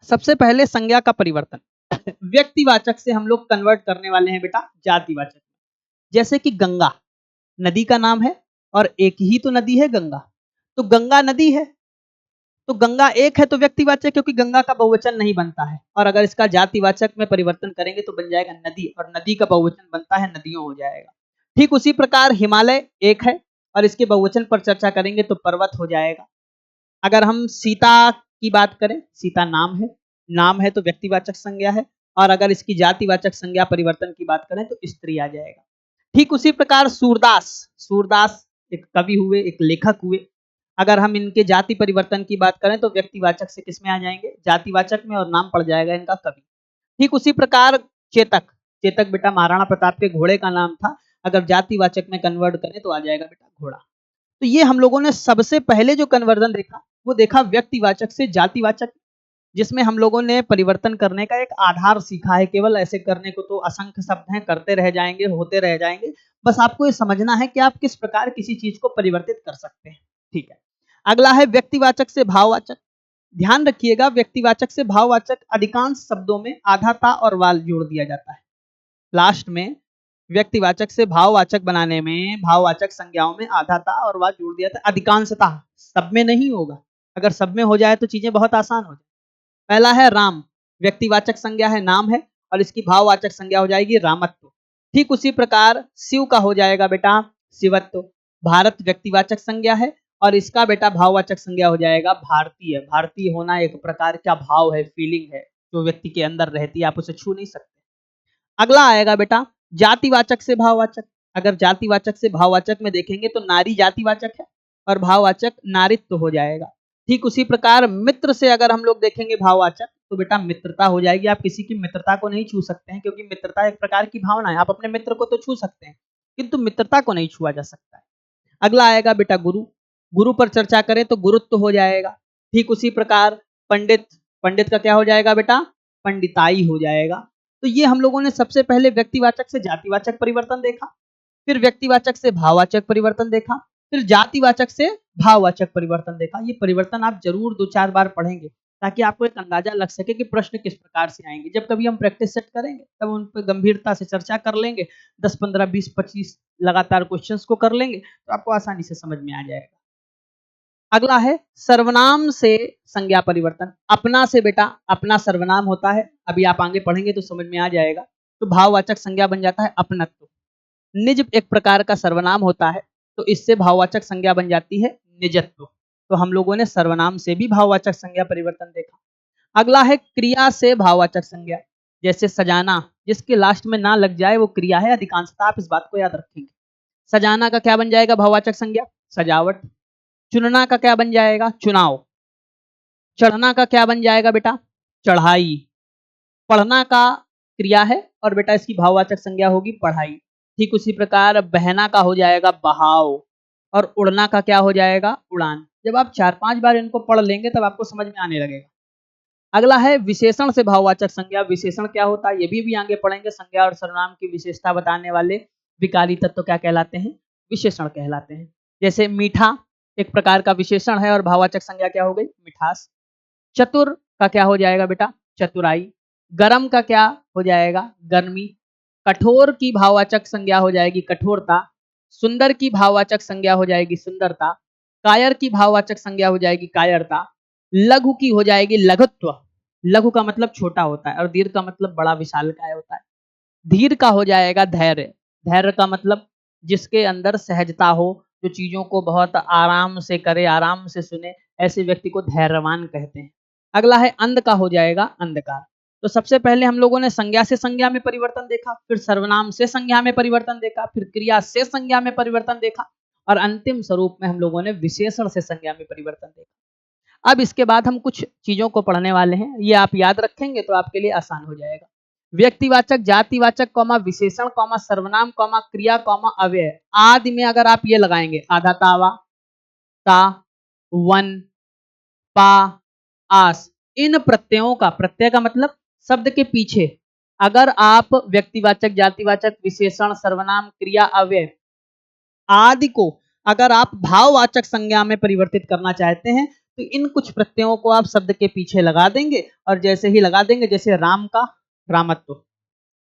सबसे पहले संज्ञा का परिवर्तन व्यक्तिवाचक से हम लोग कन्वर्ट करने वाले हैं बेटा जातिवाचक। जैसे कि गंगा नदी का नाम है और एक ही तो नदी है गंगा, तो गंगा नदी है, तो गंगा एक है तो व्यक्तिवाचक, क्योंकि गंगा का बहुवचन नहीं बनता है। और अगर इसका जातिवाचक में परिवर्तन करेंगे तो बन जाएगा नदी, और नदी का बहुवचन बनता है नदियों हो जाएगा। ठीक उसी प्रकार हिमालय एक है और इसके बहुवचन पर चर्चा करेंगे तो पर्वत हो जाएगा। अगर हम सीता की बात करें, सीता नाम है तो व्यक्तिवाचक संज्ञा है, और अगर इसकी जातिवाचक संज्ञा परिवर्तन की बात करें तो स्त्री आ जाएगा। ठीक उसी प्रकार सूरदास एक कवि हुए, एक लेखक हुए, अगर हम इनके जाति परिवर्तन की बात करें तो व्यक्तिवाचक से किस में आ जाएंगे, जातिवाचक में, और नाम पड़ जाएगा इनका कवि। ठीक उसी प्रकार चेतक बेटा महाराणा प्रताप के घोड़े का नाम था, अगर जातिवाचक में कन्वर्ट करें तो आ जाएगा बेटा घोड़ा। तो ये हम लोगों ने सबसे पहले जो कन्वर्जन देखा वो देखा व्यक्तिवाचक से जातिवाचक, जिसमें हम लोगों ने परिवर्तन करने का एक आधार सीखा है। केवल ऐसे करने को तो असंख्य शब्द हैं, करते रह जाएंगे, होते रह जाएंगे, बस आपको ये समझना है कि आप किस प्रकार किसी चीज को परिवर्तित कर सकते हैं। ठीक है, अगला है व्यक्तिवाचक से भाववाचक। ध्यान रखिएगा, व्यक्तिवाचक से भाववाचक अधिकांश शब्दों में आधा ता और वाल जोड़ दिया जाता है लास्ट में। व्यक्तिवाचक से भाववाचक बनाने में भाववाचक संज्ञाओं में आधा ता और वाल जोड़ दिया था अधिकांशतः, सब में नहीं होगा, अगर सब में हो जाए तो चीजें बहुत आसान हो जाए। पहला है राम, व्यक्तिवाचक संज्ञा है, नाम है, और इसकी भाववाचक संज्ञा हो जाएगी रामत्व। ठीक उसी प्रकार शिव का हो जाएगा बेटा शिवत्व। भारत व्यक्तिवाचक संज्ञा है और इसका बेटा भाववाचक संज्ञा हो जाएगा भारतीय। भारतीय होना एक प्रकार का भाव है, फीलिंग है, जो व्यक्ति के अंदर रहती है, आप उसे छू नहीं सकते। अगला आएगा बेटा जातिवाचक से भाववाचक। अगर जातिवाचक से भाववाचक में देखेंगे तो नारी जातिवाचक है और भाववाचक नारित्व हो जाएगा। ठीक उसी प्रकार मित्र से अगर हम लोग देखेंगे भाववाचक तो बेटा मित्रता हो जाएगी। आप किसी की मित्रता को नहीं छू सकते हैं, क्योंकि मित्रता एक प्रकार की भावना है। आप अपने मित्र को तो छू सकते हैं किंतु मित्रता को नहीं छुआ जा सकता है। अगला आएगा बेटा गुरु। गुरु पर चर्चा करें तो गुरुत्व हो जाएगा। ठीक उसी प्रकार पंडित, पंडित का क्या हो जाएगा बेटा पंडिताई हो जाएगा। तो ये हम लोगों ने सबसे पहले व्यक्तिवाचक से जातिवाचक परिवर्तन देखा, फिर व्यक्तिवाचक से भाववाचक परिवर्तन देखा, फिर जातिवाचक से भाववाचक परिवर्तन देखा। ये परिवर्तन आप जरूर 2-4 बार पढ़ेंगे ताकि आपको एक अंदाजा लग सके कि प्रश्न किस प्रकार से आएंगे। जब कभी हम प्रैक्टिस सेट करेंगे तब उन पर गंभीरता से चर्चा कर लेंगे, 10, 15, 20, 25 लगातार क्वेश्चंस को कर लेंगे तो आपको आसानी से समझ में आ जाएगा। अगला है सर्वनाम से संज्ञा परिवर्तन। अपना से बेटा अपना सर्वनाम होता है, अभी आप आगे पढ़ेंगे तो समझ में आ जाएगा। तो भाववाचक संज्ञा बन जाता है अपनत्व। निज एक प्रकार का सर्वनाम होता है, तो इससे भाववाचक संज्ञा बन जाती है निजत्व। तो हम लोगों ने सर्वनाम से भी भाववाचक संज्ञा परिवर्तन देखा। अगला है क्रिया से भाववाचक संज्ञा। जैसे सजाना, जिसके लास्ट में ना लग जाए वो क्रिया है, अधिकांशतः आप इस बात को याद रखेंगे। सजाना का क्या बन जाएगा भाववाचक संज्ञा सजावट। चुनना का क्या बन जाएगा चुनाव। चढ़ना का क्या बन जाएगा बेटा चढ़ाई। पढ़ना का क्रिया है और बेटा इसकी भाववाचक संज्ञा होगी पढ़ाई। ठीक उसी प्रकार बहना का हो जाएगा बहाव और उड़ना का क्या हो जाएगा उड़ान। जब आप 4-5 बार इनको पढ़ लेंगे तब आपको समझ में आने लगेगा। अगला है विशेषण से भाववाचक संज्ञा। विशेषण क्या होता है ये भी आगे पढ़ेंगे। संज्ञा और सर्वनाम की विशेषता बताने वाले विकारी तत्व क्या कहलाते हैं विशेषण कहलाते हैं। जैसे मीठा एक प्रकार का विशेषण है और भाववाचक संज्ञा क्या हो गई मिठास। चतुर का क्या हो जाएगा बेटा चतुराई। गरम का क्या हो जाएगा गर्मी। कठोर की भाववाचक संज्ञा हो जाएगी कठोरता। सुंदर की भाववाचक संज्ञा हो जाएगी सुंदरता। कायर की भाववाचक संज्ञा हो जाएगी कायरता। लघु की हो जाएगी लघुत्व। लघु का मतलब छोटा होता है और दीर्घ का मतलब बड़ा विशालकाय होता है। धीर का हो जाएगा धैर्य। धैर्य का मतलब जिसके अंदर सहजता हो, जो चीजों को बहुत आराम से करे, आराम से सुने, ऐसे व्यक्ति को धैर्यवान कहते हैं। अगला है अंध का हो जाएगा अंधकार। तो सबसे पहले हम लोगों ने संज्ञा से संज्ञा में परिवर्तन देखा, फिर सर्वनाम से संज्ञा में परिवर्तन देखा, फिर क्रिया से संज्ञा में परिवर्तन देखा और अंतिम स्वरूप में हम लोगों ने विशेषण से संज्ञा में परिवर्तन देखा। अब इसके बाद हम कुछ चीजों को पढ़ने वाले हैं, ये आप याद रखेंगे तो आपके लिए आसान हो जाएगा। व्यक्तिवाचक, जातिवाचक, कॉमा विशेषण, कॉमा सर्वनाम, कॉमा क्रिया, कॉमा अव्यय आदि में अगर आप ये लगाएंगे आधा तावा, ता, वन, पा, आस, इन प्रत्ययों का, प्रत्यय का मतलब शब्द के पीछे अगर आप व्यक्तिवाचक, जातिवाचक, विशेषण, सर्वनाम, क्रिया, अव्यय आदि को अगर आप भाववाचक संज्ञा में परिवर्तित करना चाहते हैं तो इन कुछ प्रत्ययों को आप शब्द के पीछे लगा देंगे, और जैसे ही लगा देंगे, जैसे राम का रामत्व,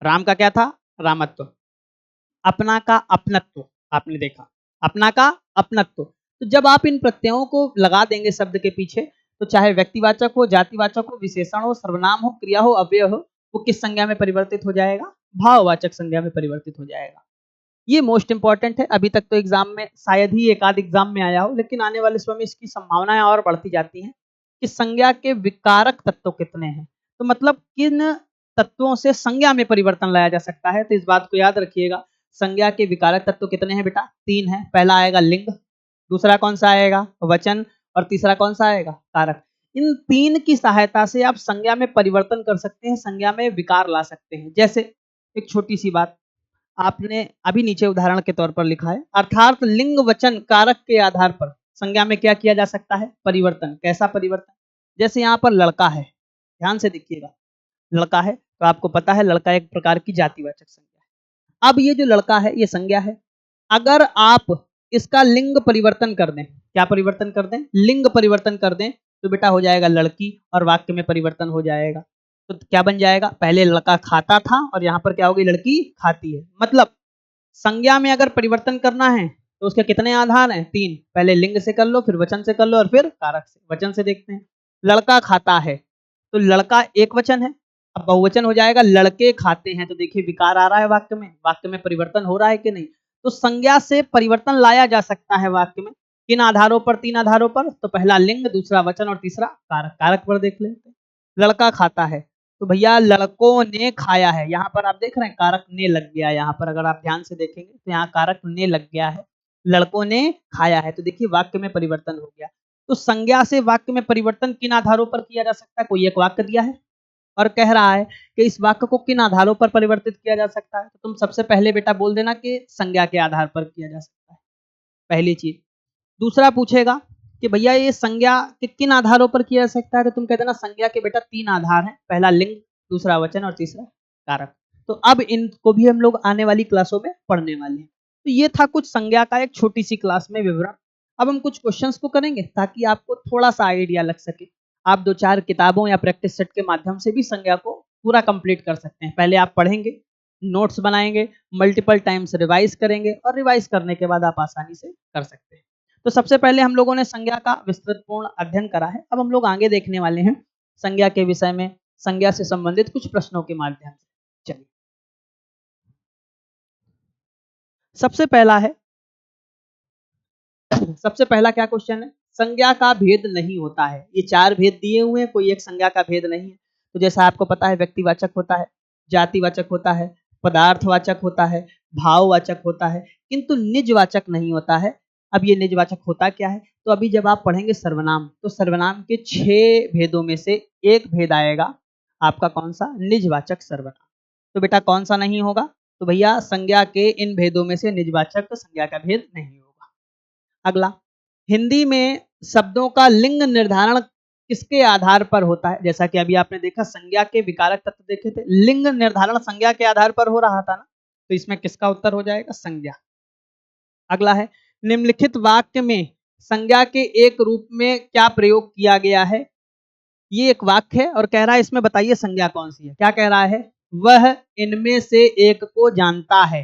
राम का क्या था, रामत्व, अपना का अपनत्व, आपने देखा अपना का अपनत्व। तो जब आप इन प्रत्ययों को लगा देंगे शब्द के पीछे, तो चाहे व्यक्तिवाचक हो, जातिवाचक हो, विशेषण हो, सर्वनाम हो, क्रिया हो, अव्यय हो, वो किस संज्ञा में परिवर्तित हो जाएगा, भाववाचक संज्ञा में परिवर्तित हो जाएगा। ये मोस्ट इंपॉर्टेंट है। अभी तक तो एग्जाम में शायद ही एक आध एग्जाम में आया हो, लेकिन आने वाले समय में इसकी संभावनाएं और बढ़ती जाती हैं कि संज्ञा के विकारक तत्व कितने हैं, तो मतलब किन तत्वों से संज्ञा में परिवर्तन लाया जा सकता है। तो इस बात को याद रखिएगा, संज्ञा के विकारक तत्व कितने हैं बेटा, 3 हैं। पहला आएगा लिंग, दूसरा कौन सा आएगा, वचन, और तीसरा कौन सा आएगा, कारक। इन 3 की सहायता से आप संज्ञा में परिवर्तन कर सकते हैं, संज्ञा में विकार ला सकते हैं। जैसे एक छोटी सी बात आपने अभी नीचे उदाहरण के तौर पर लिखा है, अर्थात लिंग वचन कारक के आधार पर संज्ञा में क्या किया जा सकता है, परिवर्तन। कैसा परिवर्तन, जैसे यहाँ पर लड़का है, ध्यान से देखिएगा, लड़का है तो आपको पता है लड़का एक प्रकार की जातिवाचक संज्ञा है। अब ये जो लड़का है ये संज्ञा है, अगर आप इसका लिंग परिवर्तन कर दें, क्या परिवर्तन कर दें, लिंग परिवर्तन कर दें, तो बेटा हो जाएगा लड़की, और वाक्य में परिवर्तन हो जाएगा। तो क्या बन जाएगा, पहले लड़का खाता था और यहाँ पर क्या होगी, लड़की खाती है। मतलब संज्ञा में अगर परिवर्तन करना है तो उसके कितने आधार हैं, 3। पहले लिंग से कर लो, फिर वचन से कर लो, और फिर कारक से। वचन से देखते हैं, लड़का खाता है, तो लड़का एक वचन है, अब बहुवचन हो जाएगा लड़के खाते हैं। तो देखिए विकार आ रहा है वाक्य में, वाक्य में परिवर्तन हो रहा है कि नहीं। तो संज्ञा से परिवर्तन लाया जा सकता है वाक्य में, किन आधारों पर, 3 आधारों पर। तो पहला लिंग, दूसरा वचन, और तीसरा कारक। कारक पर देख लेते हैं, लड़का खाता है, तो भैया लड़कों ने खाया है, यहाँ पर आप देख रहे हैं कारक ने लग गया। यहाँ पर अगर आप ध्यान से देखेंगे तो यहाँ कारक ने लग गया है, लड़कों ने खाया है। तो देखिए वाक्य में परिवर्तन हो गया। तो संज्ञा से वाक्य में परिवर्तन किन आधारों पर किया जा सकता है, कोई एक वाक्य दिया है और कह रहा है कि इस वाक्य को किन आधारों पर परिवर्तित किया जा सकता है, तो तुम सबसे पहले बेटा बोल देना कि संज्ञा के आधार पर किया जा सकता है, पहली चीज। दूसरा पूछेगा कि भैया ये संज्ञा के किन आधारों पर किया जा सकता है, तो तुम कह देना संज्ञा के बेटा 3 आधार हैं, पहला लिंग, दूसरा वचन, और तीसरा कारक। तो अब इनको भी हम लोग आने वाली क्लासों में पढ़ने वाले हैं। तो ये था कुछ संज्ञा का एक छोटी सी क्लास में विवरण। अब हम कुछ क्वेश्चंस को करेंगे ताकि आपको थोड़ा सा आइडिया लग सके। आप 2-4 किताबों या प्रैक्टिस सेट के माध्यम से भी संज्ञा को पूरा कंप्लीट कर सकते हैं। पहले आप पढ़ेंगे, नोट्स बनाएंगे, मल्टीपल टाइम्स रिवाइज करेंगे, और रिवाइज करने के बाद आप आसानी से कर सकते हैं। तो सबसे पहले हम लोगों ने संज्ञा का विस्तृतपूर्ण अध्ययन करा है। अब हम लोग आगे देखने वाले हैं संज्ञा के विषय में, संज्ञा से संबंधित कुछ प्रश्नों के माध्यम से। चलिए, सबसे पहला क्या क्वेश्चन है, संज्ञा का भेद नहीं होता है। ये 4 भेद दिए हुए हैं, कोई एक संज्ञा का भेद नहीं है। तो जैसा आपको पता है व्यक्तिवाचक होता है, जातिवाचक होता है, पदार्थवाचक होता है, भाववाचक होता है, किंतु निजवाचक नहीं होता है। अब ये निजवाचक होता क्या है, तो अभी जब आप पढ़ेंगे सर्वनाम, तो सर्वनाम के 6 भेदों में से एक भेद आएगा आपका कौन सा, निजवाचक सर्वनाम। तो बेटा कौन सा नहीं होगा, तो भैया संज्ञा के इन भेदों में से निजवाचक संज्ञा का भेद नहीं होगा। अगला, हिंदी में शब्दों का लिंग निर्धारण किसके आधार पर होता है, जैसा कि अभी आपने देखा संज्ञा के विकारक तत्व देखे थे, लिंग निर्धारण संज्ञा के आधार पर हो रहा था ना, तो इसमें किसका उत्तर हो जाएगा, संज्ञा। अगला है, निम्नलिखित वाक्य में संज्ञा के एक रूप में क्या प्रयोग किया गया है। ये एक वाक्य है और कह रहा है इसमें बताइए संज्ञा कौन सी है। क्या कह रहा है, वह इनमें से एक को जानता है।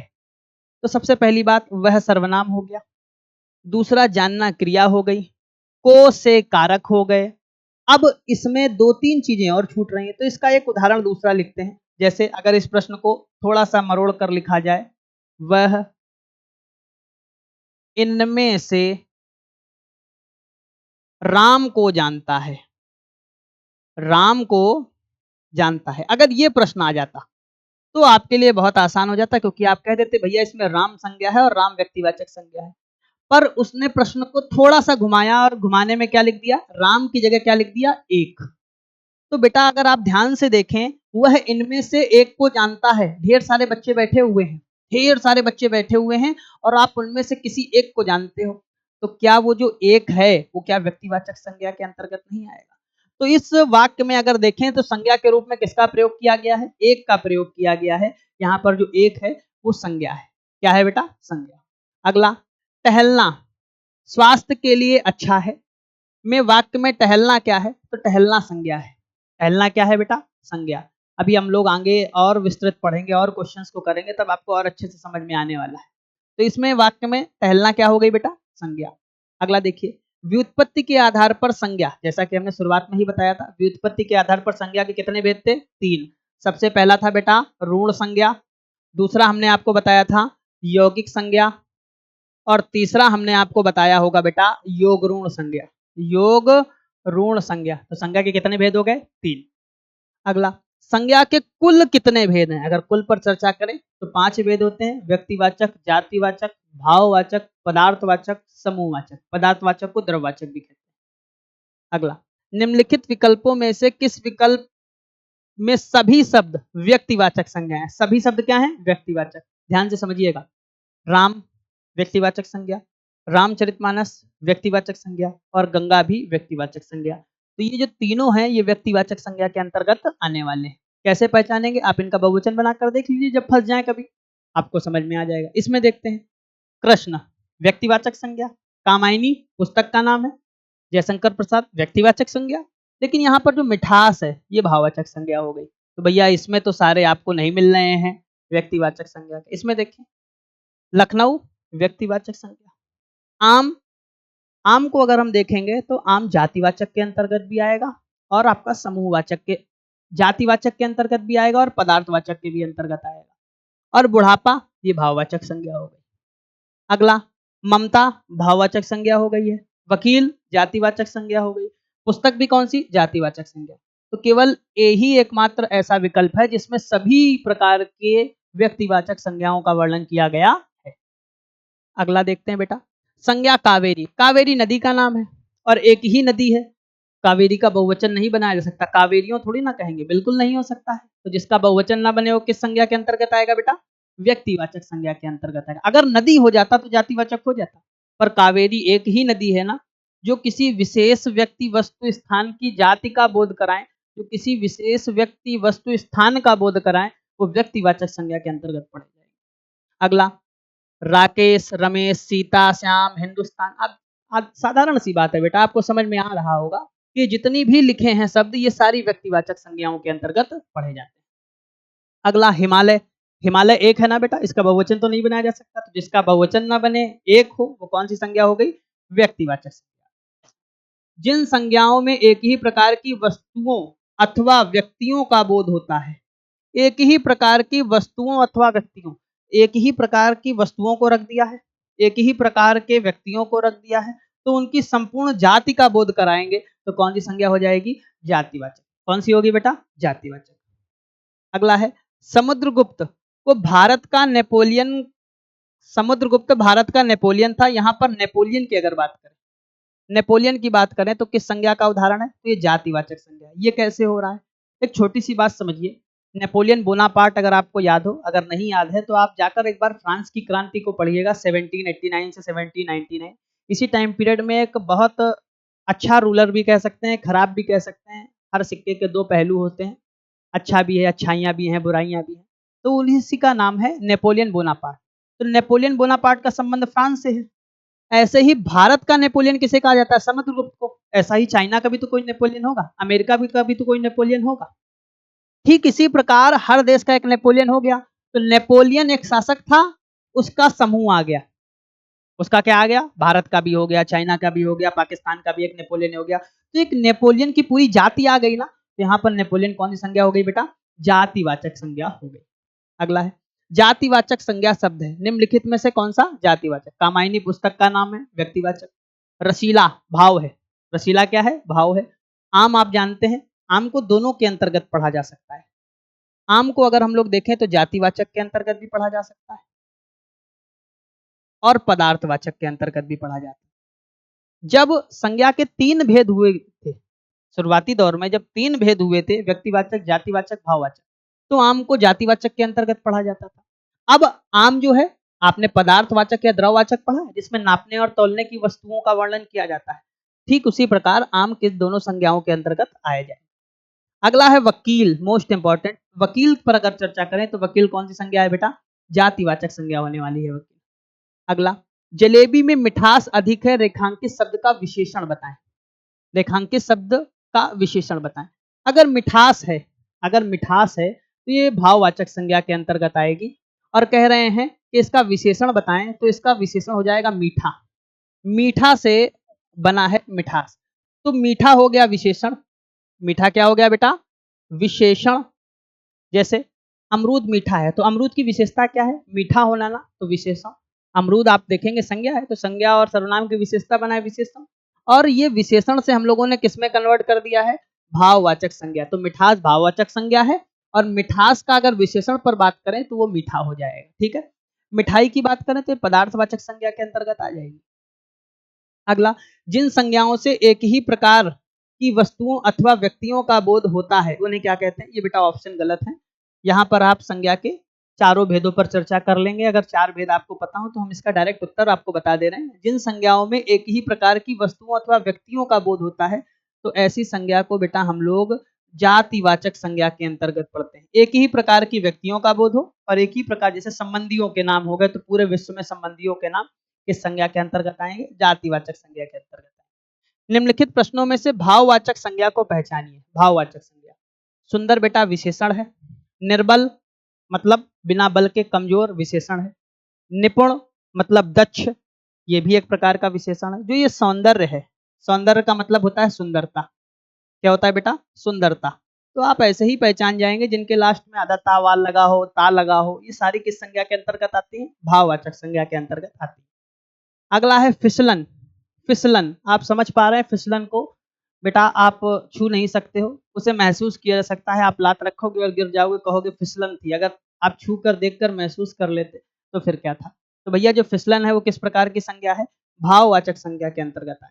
तो सबसे पहली बात, वह सर्वनाम हो गया, दूसरा जानना क्रिया हो गई, को से कारक हो गए। अब इसमें 2-3 चीजें और छूट रही हैं, तो इसका एक उदाहरण दूसरा लिखते हैं। जैसे अगर इस प्रश्न को थोड़ा सा मरोड़ कर लिखा जाए, वह इनमें से राम को जानता है, राम को जानता है। अगर ये प्रश्न आ जाता तो आपके लिए बहुत आसान हो जाता, क्योंकि आप कह देते भैया इसमें राम संज्ञा है और राम व्यक्तिवाचक संज्ञा है। पर उसने प्रश्न को थोड़ा सा घुमाया और घुमाने में क्या लिख दिया, राम की जगह क्या लिख दिया, एक। तो बेटा अगर आप ध्यान से देखें, वह इनमें से एक को जानता है, ढेर सारे बच्चे बैठे हुए हैं, ढेर सारे बच्चे बैठे हुए हैं, और आप उनमें से किसी एक को जानते हो, तो क्या वो जो एक है वो क्या व्यक्तिवाचक संज्ञा के अंतर्गत नहीं आएगा। तो इस वाक्य में अगर देखें तो संज्ञा के रूप में किसका प्रयोग किया गया है, एक का प्रयोग किया गया है। यहाँ पर जो एक है वो संज्ञा है, क्या है बेटा, संज्ञा। अगला, टहलना स्वास्थ्य के लिए अच्छा है। में वाक्य में टहलना क्या है? तो टहलना संज्ञा है। टहलना क्या है बेटा? संज्ञा। अभी हम लोग आगे और विस्तृत पढ़ेंगे और क्वेश्चंस को करेंगे, तब आपको और अच्छे से समझ में आने वाला है। तो इसमें वाक्य में टहलना क्या हो गई बेटा? संज्ञा। अगला देखिए, व्युत्पत्ति के आधार पर संज्ञा, जैसा कि हमने शुरुआत में ही बताया था, व्युत्पत्ति के आधार पर संज्ञा के कितने भेद थे? 3। सबसे पहला था बेटा ऋण संज्ञा, दूसरा हमने आपको बताया था यौगिक संज्ञा, और तीसरा हमने आपको बताया होगा बेटा योग ऋण संज्ञा। योग ऋण संज्ञा। तो संज्ञा के कितने भेद हो गए? 3। अगला, संज्ञा के कुल कितने भेद हैं? अगर कुल पर चर्चा करें तो 5 भेद होते हैं। व्यक्तिवाचक, जातिवाचक, भाववाचक, पदार्थवाचक, समूहवाचक। पदार्थवाचक को द्रववाचक भी कहते हैं। अगला, निम्नलिखित विकल्पों में से किस विकल्प में सभी शब्द व्यक्तिवाचक संज्ञा है? सभी शब्द क्या हैं? व्यक्तिवाचक। ध्यान से समझिएगा, राम व्यक्तिवाचक संज्ञा, रामचरितमानस व्यक्तिवाचक संज्ञा, और गंगा भी व्यक्तिवाचक संज्ञा। तो ये जो तीनों हैं ये व्यक्तिवाचक संज्ञा के अंतर्गत आने वाले हैं। कैसे पहचानेंगे? आप इनका बहुवचन बनाकर देख लीजिए, जब फंस जाए कभी आपको समझ में आ जाएगा। इसमें देखते हैं, कृष्ण व्यक्तिवाचक संज्ञा, कामायनी पुस्तक का नाम है, जयशंकर प्रसाद व्यक्तिवाचक संज्ञा, लेकिन यहाँ पर जो मिठास है ये भाववाचक संज्ञा हो गई। तो भैया इसमें तो सारे आपको नहीं मिल रहे हैं व्यक्तिवाचक संज्ञा के। इसमें देखिए, लखनऊ व्यक्तिवाचक संज्ञा, आम, आम को अगर हम देखेंगे तो आम जातिवाचक के अंतर्गत भी आएगा और आपका समूहवाचक के, जातिवाचक के अंतर्गत भी आएगा और पदार्थवाचक के भी अंतर्गत आएगा। और बुढ़ापा ये भाववाचक संज्ञा हो गई। अगला, ममता भाववाचक संज्ञा हो गई है। वकील जातिवाचक संज्ञा हो गई। पुस्तक भी कौन सी? जातिवाचक संज्ञा। तो केवल यही एकमात्र ऐसा विकल्प है जिसमें सभी प्रकार के व्यक्तिवाचक संज्ञाओं का वर्णन किया गया है। अगला देखते हैं बेटा, संज्ञा कावेरी। कावेरी नदी का नाम है और एक ही नदी है, कावेरी का बहुवचन नहीं बनाया जा सकता। कावेरियों थोड़ी ना कहेंगे, बिल्कुल नहीं हो सकता है। तो जिसका बहुवचन ना बने वो किस संज्ञा के अंतर्गत आएगा बेटा? व्यक्तिवाचक संज्ञा के अंतर्गत आएगा। अगर नदी हो जाता तो जातिवाचक हो जाता, पर कावेरी एक ही नदी है ना, जो किसी विशेष व्यक्ति वस्तु स्थान की जाति का बोध कराएं, जो किसी विशेष व्यक्ति वस्तु स्थान का बोध कराएं, वो व्यक्तिवाचक संज्ञा के अंतर्गत पड़ जाएगी। अगला, राकेश, रमेश, सीता, श्याम, हिंदुस्तान। अब साधारण सी बात है बेटा, आपको समझ में आ रहा होगा कि जितनी भी लिखे हैं शब्द ये सारी व्यक्तिवाचक संज्ञाओं के अंतर्गत पढ़े जाते हैं। अगला, हिमालय। हिमालय एक है ना बेटा, इसका बहुवचन तो नहीं बनाया जा सकता, तो जिसका बहुवचन ना बने, एक हो, वो कौन सी संज्ञा हो गई? व्यक्तिवाचक संज्ञा। जिन संज्ञाओं में एक ही प्रकार की वस्तुओं अथवा व्यक्तियों का बोध होता है, एक ही प्रकार की वस्तुओं अथवा व्यक्तियों, एक ही प्रकार की वस्तुओं को रख दिया है, एक ही प्रकार के व्यक्तियों को रख दिया है, तो उनकी संपूर्ण जाति का बोध कराएंगे तो कौन सी संज्ञा हो जाएगी? जातिवाचक। कौन सी होगी बेटा? जातिवाचक। अगला है, समुद्रगुप्त को भारत का नेपोलियन, समुद्रगुप्त भारत का नेपोलियन था। यहाँ पर नेपोलियन की अगर बात करें, नेपोलियन की बात करें तो किस संज्ञा का उदाहरण है? तो ये जातिवाचक संज्ञा है। ये कैसे हो रहा है? एक छोटी सी बात समझिए, नेपोलियन बोनापार्ट अगर आपको याद हो, अगर नहीं याद है तो आप जाकर एक बार फ्रांस की क्रांति को पढ़िएगा 1789 से 1799। इसी टाइम पीरियड में एक बहुत अच्छा रूलर भी कह सकते हैं, खराब भी कह सकते हैं। हर सिक्के के दो पहलू होते हैं, अच्छा भी है, अच्छाइयाँ भी हैं, बुराइयाँ भी हैं। तो उसी का नाम है नेपोलियन बोनापार्ट। तो नेपोलियन बोनापार्ट का संबंध फ्रांस से है। ऐसे ही भारत का नेपोलियन किसे कहा जाता है? समुद्रगुप्त को। ऐसा ही चाइना का भी तो कोई नेपोलियन होगा, अमेरिका भी का भी तो कोई नेपोलियन होगा। ठीक इसी प्रकार हर देश का एक नेपोलियन हो गया। तो नेपोलियन एक शासक था, उसका समूह आ गया। उसका क्या आ गया? भारत का भी हो गया, चाइना का भी हो गया, पाकिस्तान का भी एक नेपोलियन हो गया। तो एक नेपोलियन की पूरी जाति आ गई ना, तो यहाँ पर नेपोलियन कौन सी संज्ञा हो गई बेटा? जातिवाचक संज्ञा हो गई। अगला है, जातिवाचक संज्ञा शब्द है, निम्नलिखित में से कौन सा जातिवाचक? कामायनी पुस्तक का नाम है, व्यक्तिवाचक। रसीला भाव है, रसीला क्या है? भाव है। आम आप जानते हैं, आम को दोनों के अंतर्गत पढ़ा जा सकता है। आम को अगर हम लोग देखें तो जातिवाचक के अंतर्गत भी पढ़ा जा सकता है और पदार्थवाचक के अंतर्गत भी पढ़ा जाता है। जब संज्ञा के 3 भेद हुए थे शुरुआती दौर में, जब 3 भेद हुए थे, व्यक्तिवाचक, जातिवाचक, भाववाचक, तो आम को जातिवाचक के अंतर्गत पढ़ा जाता था। अब आम जो है, आपने पदार्थवाचक या द्रववाचक पढ़ा है, जिसमें नापने और तौलने की वस्तुओं का वर्णन किया जाता है। ठीक उसी प्रकार आम किस दोनों संज्ञाओं के अंतर्गत आया जाए। अगला है वकील, मोस्ट इंपॉर्टेंट। वकील पर अगर चर्चा करें तो वकील कौन सी संज्ञा है बेटा? जातिवाचक संज्ञा होने वाली है वकील। अगला, जलेबी में मिठास अधिक है, रेखांकित शब्द का विशेषण बताएं। रेखांकित शब्द का विशेषण बताएं। अगर मिठास है, अगर मिठास है तो ये भाववाचक संज्ञा के अंतर्गत आएगी। और कह रहे हैं कि इसका विशेषण बताएं, तो इसका विशेषण हो जाएगा मीठा। मीठा से बना है मिठास, तो मीठा हो गया विशेषण। मीठा क्या हो गया बेटा? विशेषण। जैसे अमरूद मीठा है, तो अमरूद की विशेषता क्या है? मीठा होना ना, तो विशेषण। अमरूद आप देखेंगे संज्ञा है, तो संज्ञा और सर्वनाम की विशेषता बना है विशेषण। और ये विशेषण से हम लोगों ने किसमें कन्वर्ट कर दिया है? भाववाचक संज्ञा। तो मिठास भाववाचक संज्ञा है, और मिठास का अगर विशेषण पर बात करें तो वो मीठा हो जाएगा। ठीक है। मिठाई की बात करें तो पदार्थवाचक संज्ञा के अंतर्गत आ जाएगी। अगला, जिन संज्ञाओं से एक ही प्रकार की वस्तुओं अथवा व्यक्तियों का बोध होता है उन्हें क्या कहते हैं? ये बेटा ऑप्शन गलत है। यहाँ पर आप संज्ञा के चारों भेदों पर चर्चा कर लेंगे। अगर चार भेद आपको पता हो तो हम इसका डायरेक्ट उत्तर आपको बता दे रहे हैं। जिन संज्ञाओं में एक ही प्रकार की वस्तुओं अथवा व्यक्तियों का बोध होता है, तो ऐसी संज्ञा को बेटा हम लोग जातिवाचक संज्ञा के अंतर्गत पढ़ते हैं। एक ही प्रकार की व्यक्तियों का बोध हो और एक ही प्रकार, जैसे संबंधियों के नाम हो गए, तो पूरे विश्व में संबंधियों के नाम किस संज्ञा के अंतर्गत आएंगे? जातिवाचक संज्ञा के अंतर्गत। निम्नलिखित प्रश्नों में से भाववाचक संज्ञा को पहचानिए। भाववाचक संज्ञा, सुंदर बेटा विशेषण है। निर्बल मतलब बिना बल के कमजोर, विशेषण है। निपुण मतलब दक्ष, ये भी एक प्रकार का विशेषण है। जो ये सौंदर्य है, सौंदर्य का मतलब होता है सुंदरता। क्या होता है बेटा? सुंदरता। तो आप ऐसे ही पहचान जाएंगे जिनके लास्ट में आधा ता वाल लगा हो, ता लगा हो, ये सारी किस संज्ञा के अंतर्गत आती है? भाववाचक संज्ञा के अंतर्गत आती है। अगला है फिसलन। फिसलन, आप समझ पा रहे हैं? फिसलन को बेटा आप छू नहीं सकते हो, उसे महसूस किया जा सकता है। आप लात रखोगे और गिर जाओगे, कहोगे फिसलन थी। अगर आप छू कर देख कर महसूस कर लेते तो फिर क्या था? तो भैया जो फिसलन है वो किस प्रकार की संज्ञा है? भाववाचक संज्ञा के अंतर्गत आए।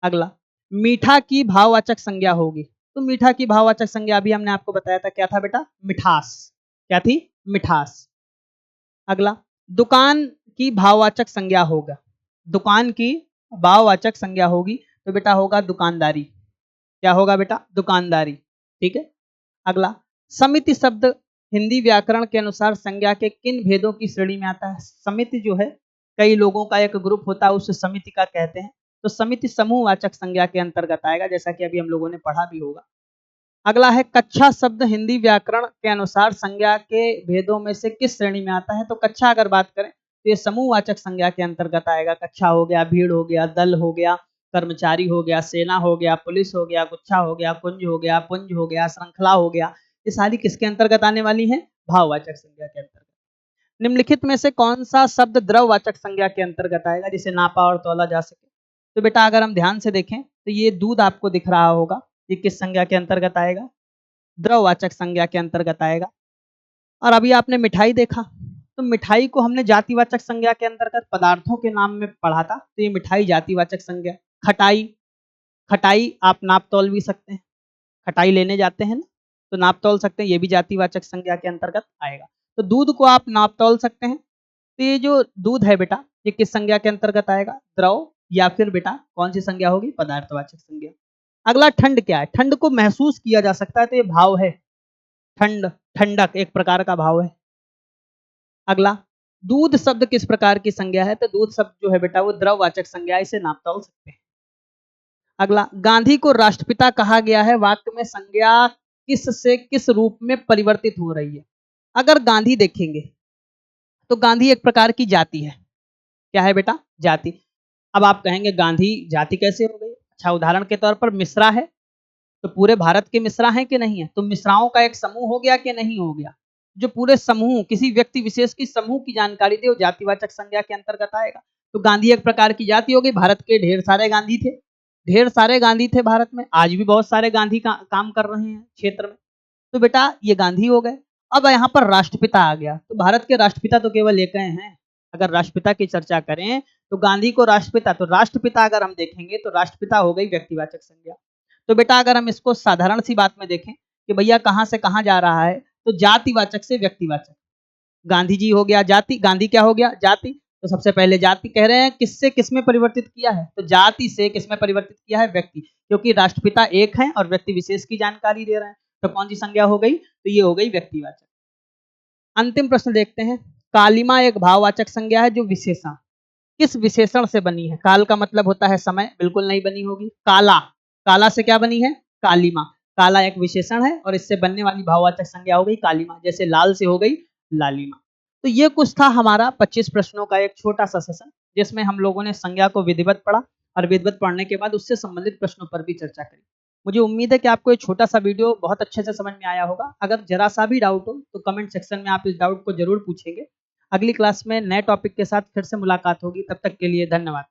अगला, मीठा की भाववाचक संज्ञा होगी। तो मीठा की भाववाचक संज्ञा अभी हमने आपको बताया था, क्या था बेटा? मिठास। क्या थी? मिठास। अगला, दुकान की भाववाचक संज्ञा होगा। दुकान की भाववाचक संज्ञा होगी तो बेटा होगा दुकानदारी। क्या होगा बेटा? दुकानदारी। ठीक है। अगला, समिति शब्द हिंदी व्याकरण के अनुसार संज्ञा के किन भेदों की श्रेणी में आता है? समिति जो है कई लोगों का एक ग्रुप होता है, उसे समिति का कहते हैं। तो समिति समूहवाचक संज्ञा के अंतर्गत आएगा, जैसा कि अभी हम लोगों ने पढ़ा भी होगा। अगला है कक्षा शब्द हिंदी व्याकरण के अनुसार संज्ञा के भेदों में से किस श्रेणी में आता है? तो कक्षा अगर बात करें तो ये समूहवाचक संज्ञा के अंतर्गत आएगा। कक्षा हो गया, भीड़ हो गया, दल हो गया, कर्मचारी हो गया, सेना हो गया, पुलिस हो गया, गुच्छा हो गया, कुंज हो गया, पुंज हो गया, श्रृंखला हो गया, ये सारी किसके अंतर्गत आने वाली है? भाववाचक संज्ञा के अंतर्गत। निम्नलिखित में से कौन सा शब्द द्रववाचक संज्ञा के अंतर्गत आएगा, जिसे नापा और तौला जा सके? तो बेटा अगर हम ध्यान से देखें तो ये दूध आपको दिख रहा होगा, ये किस संज्ञा के अंतर्गत आएगा? द्रववाचक संज्ञा के अंतर्गत आएगा। और अभी आपने मिठाई देखा, तो मिठाई को हमने जातिवाचक संज्ञा के अंतर्गत पदार्थों के नाम में पढ़ा था, तो ये मिठाई जातिवाचक संज्ञा। खटाई, खटाई आप नाप तौल भी सकते हैं। खटाई लेने जाते हैं ना, तो नाप तौल सकते हैं, ये भी जातिवाचक संज्ञा के अंतर्गत आएगा। तो दूध को आप नाप तौल सकते हैं। तो ये जो दूध है बेटा, ये किस संज्ञा के अंतर्गत आएगा? द्रव, या फिर बेटा कौन सी संज्ञा होगी? पदार्थवाचक संज्ञा। अगला, ठंड क्या है? ठंड को महसूस किया जा सकता है, तो ये भाव है। ठंड, ठंडक एक प्रकार का भाव है। अगला, दूध शब्द किस प्रकार की संज्ञा है? तो दूध शब्द जो है बेटा वो द्रववाचक संज्ञा, इसे नाप तौल सकते हैं। अगला, गांधी को राष्ट्रपिता कहा गया है, वाक्य में संज्ञा किस से किस रूप में परिवर्तित हो रही है? अगर गांधी देखेंगे तो गांधी एक प्रकार की जाति है। क्या है बेटा? जाति। अब आप कहेंगे गांधी जाति कैसे हो गई? अच्छा, उदाहरण के तौर पर मिश्रा है, तो पूरे भारत के मिश्रा हैं कि नहीं है? तो मिश्राओं का एक समूह हो गया कि नहीं हो गया? जो पूरे समूह, किसी व्यक्ति विशेष की समूह की जानकारी दे, वो जातिवाचक संज्ञा के अंतर्गत आएगा। तो गांधी एक प्रकार की जाति हो गई। भारत के ढेर सारे गांधी थे, ढेर सारे गांधी थे भारत में, आज भी बहुत सारे गांधी काम कर रहे हैं क्षेत्र में। तो बेटा ये गांधी हो गए। अब यहाँ पर राष्ट्रपिता आ गया, तो भारत के राष्ट्रपिता तो केवल एक हैं। अगर राष्ट्रपिता की चर्चा करें तो गांधी को राष्ट्रपिता, तो राष्ट्रपिता अगर हम देखेंगे तो राष्ट्रपिता हो गई व्यक्तिवाचक संज्ञा। तो बेटा अगर हम इसको साधारण सी बात में देखें कि भैया कहां से कहां जा रहा है, तो जातिवाचक से व्यक्तिवाचक। गांधी जी हो गया जाति, गांधी क्या हो गया? जाति। तो सबसे पहले जाति कह रहे हैं, किससे किस में परिवर्तित किया है? तो जाति से किस में परिवर्तित किया है? व्यक्ति, क्योंकि राष्ट्रपिता एक है और व्यक्ति विशेष की जानकारी दे रहे हैं। तो कौन सी संज्ञा हो गई? तो ये हो गई व्यक्तिवाचक। अंतिम प्रश्न देखते हैं। कालिमा एक भाववाचक संज्ञा है जो विशेषण, किस विशेषण से बनी है? काल का मतलब होता है समय, बिल्कुल नहीं बनी होगी। काला, काला से क्या बनी है? कालीमा। काला एक विशेषण है और इससे बनने वाली भाववाचक संज्ञा हो गई कालीमा, जैसे लाल से हो गई लालिमा। तो ये कुछ था हमारा 25 प्रश्नों का एक छोटा सा सेशन, जिसमें हम लोगों ने संज्ञा को विधिवत पढ़ा और विधिवत पढ़ने के बाद उससे संबंधित प्रश्नों पर भी चर्चा करी। मुझे उम्मीद है कि आपको ये छोटा सा वीडियो बहुत अच्छे से समझ में आया होगा। अगर जरा सा भी डाउट हो तो कमेंट सेक्शन में आप इस डाउट को जरूर पूछेंगे। अगली क्लास में नए टॉपिक के साथ फिर से मुलाकात होगी, तब तक के लिए धन्यवाद।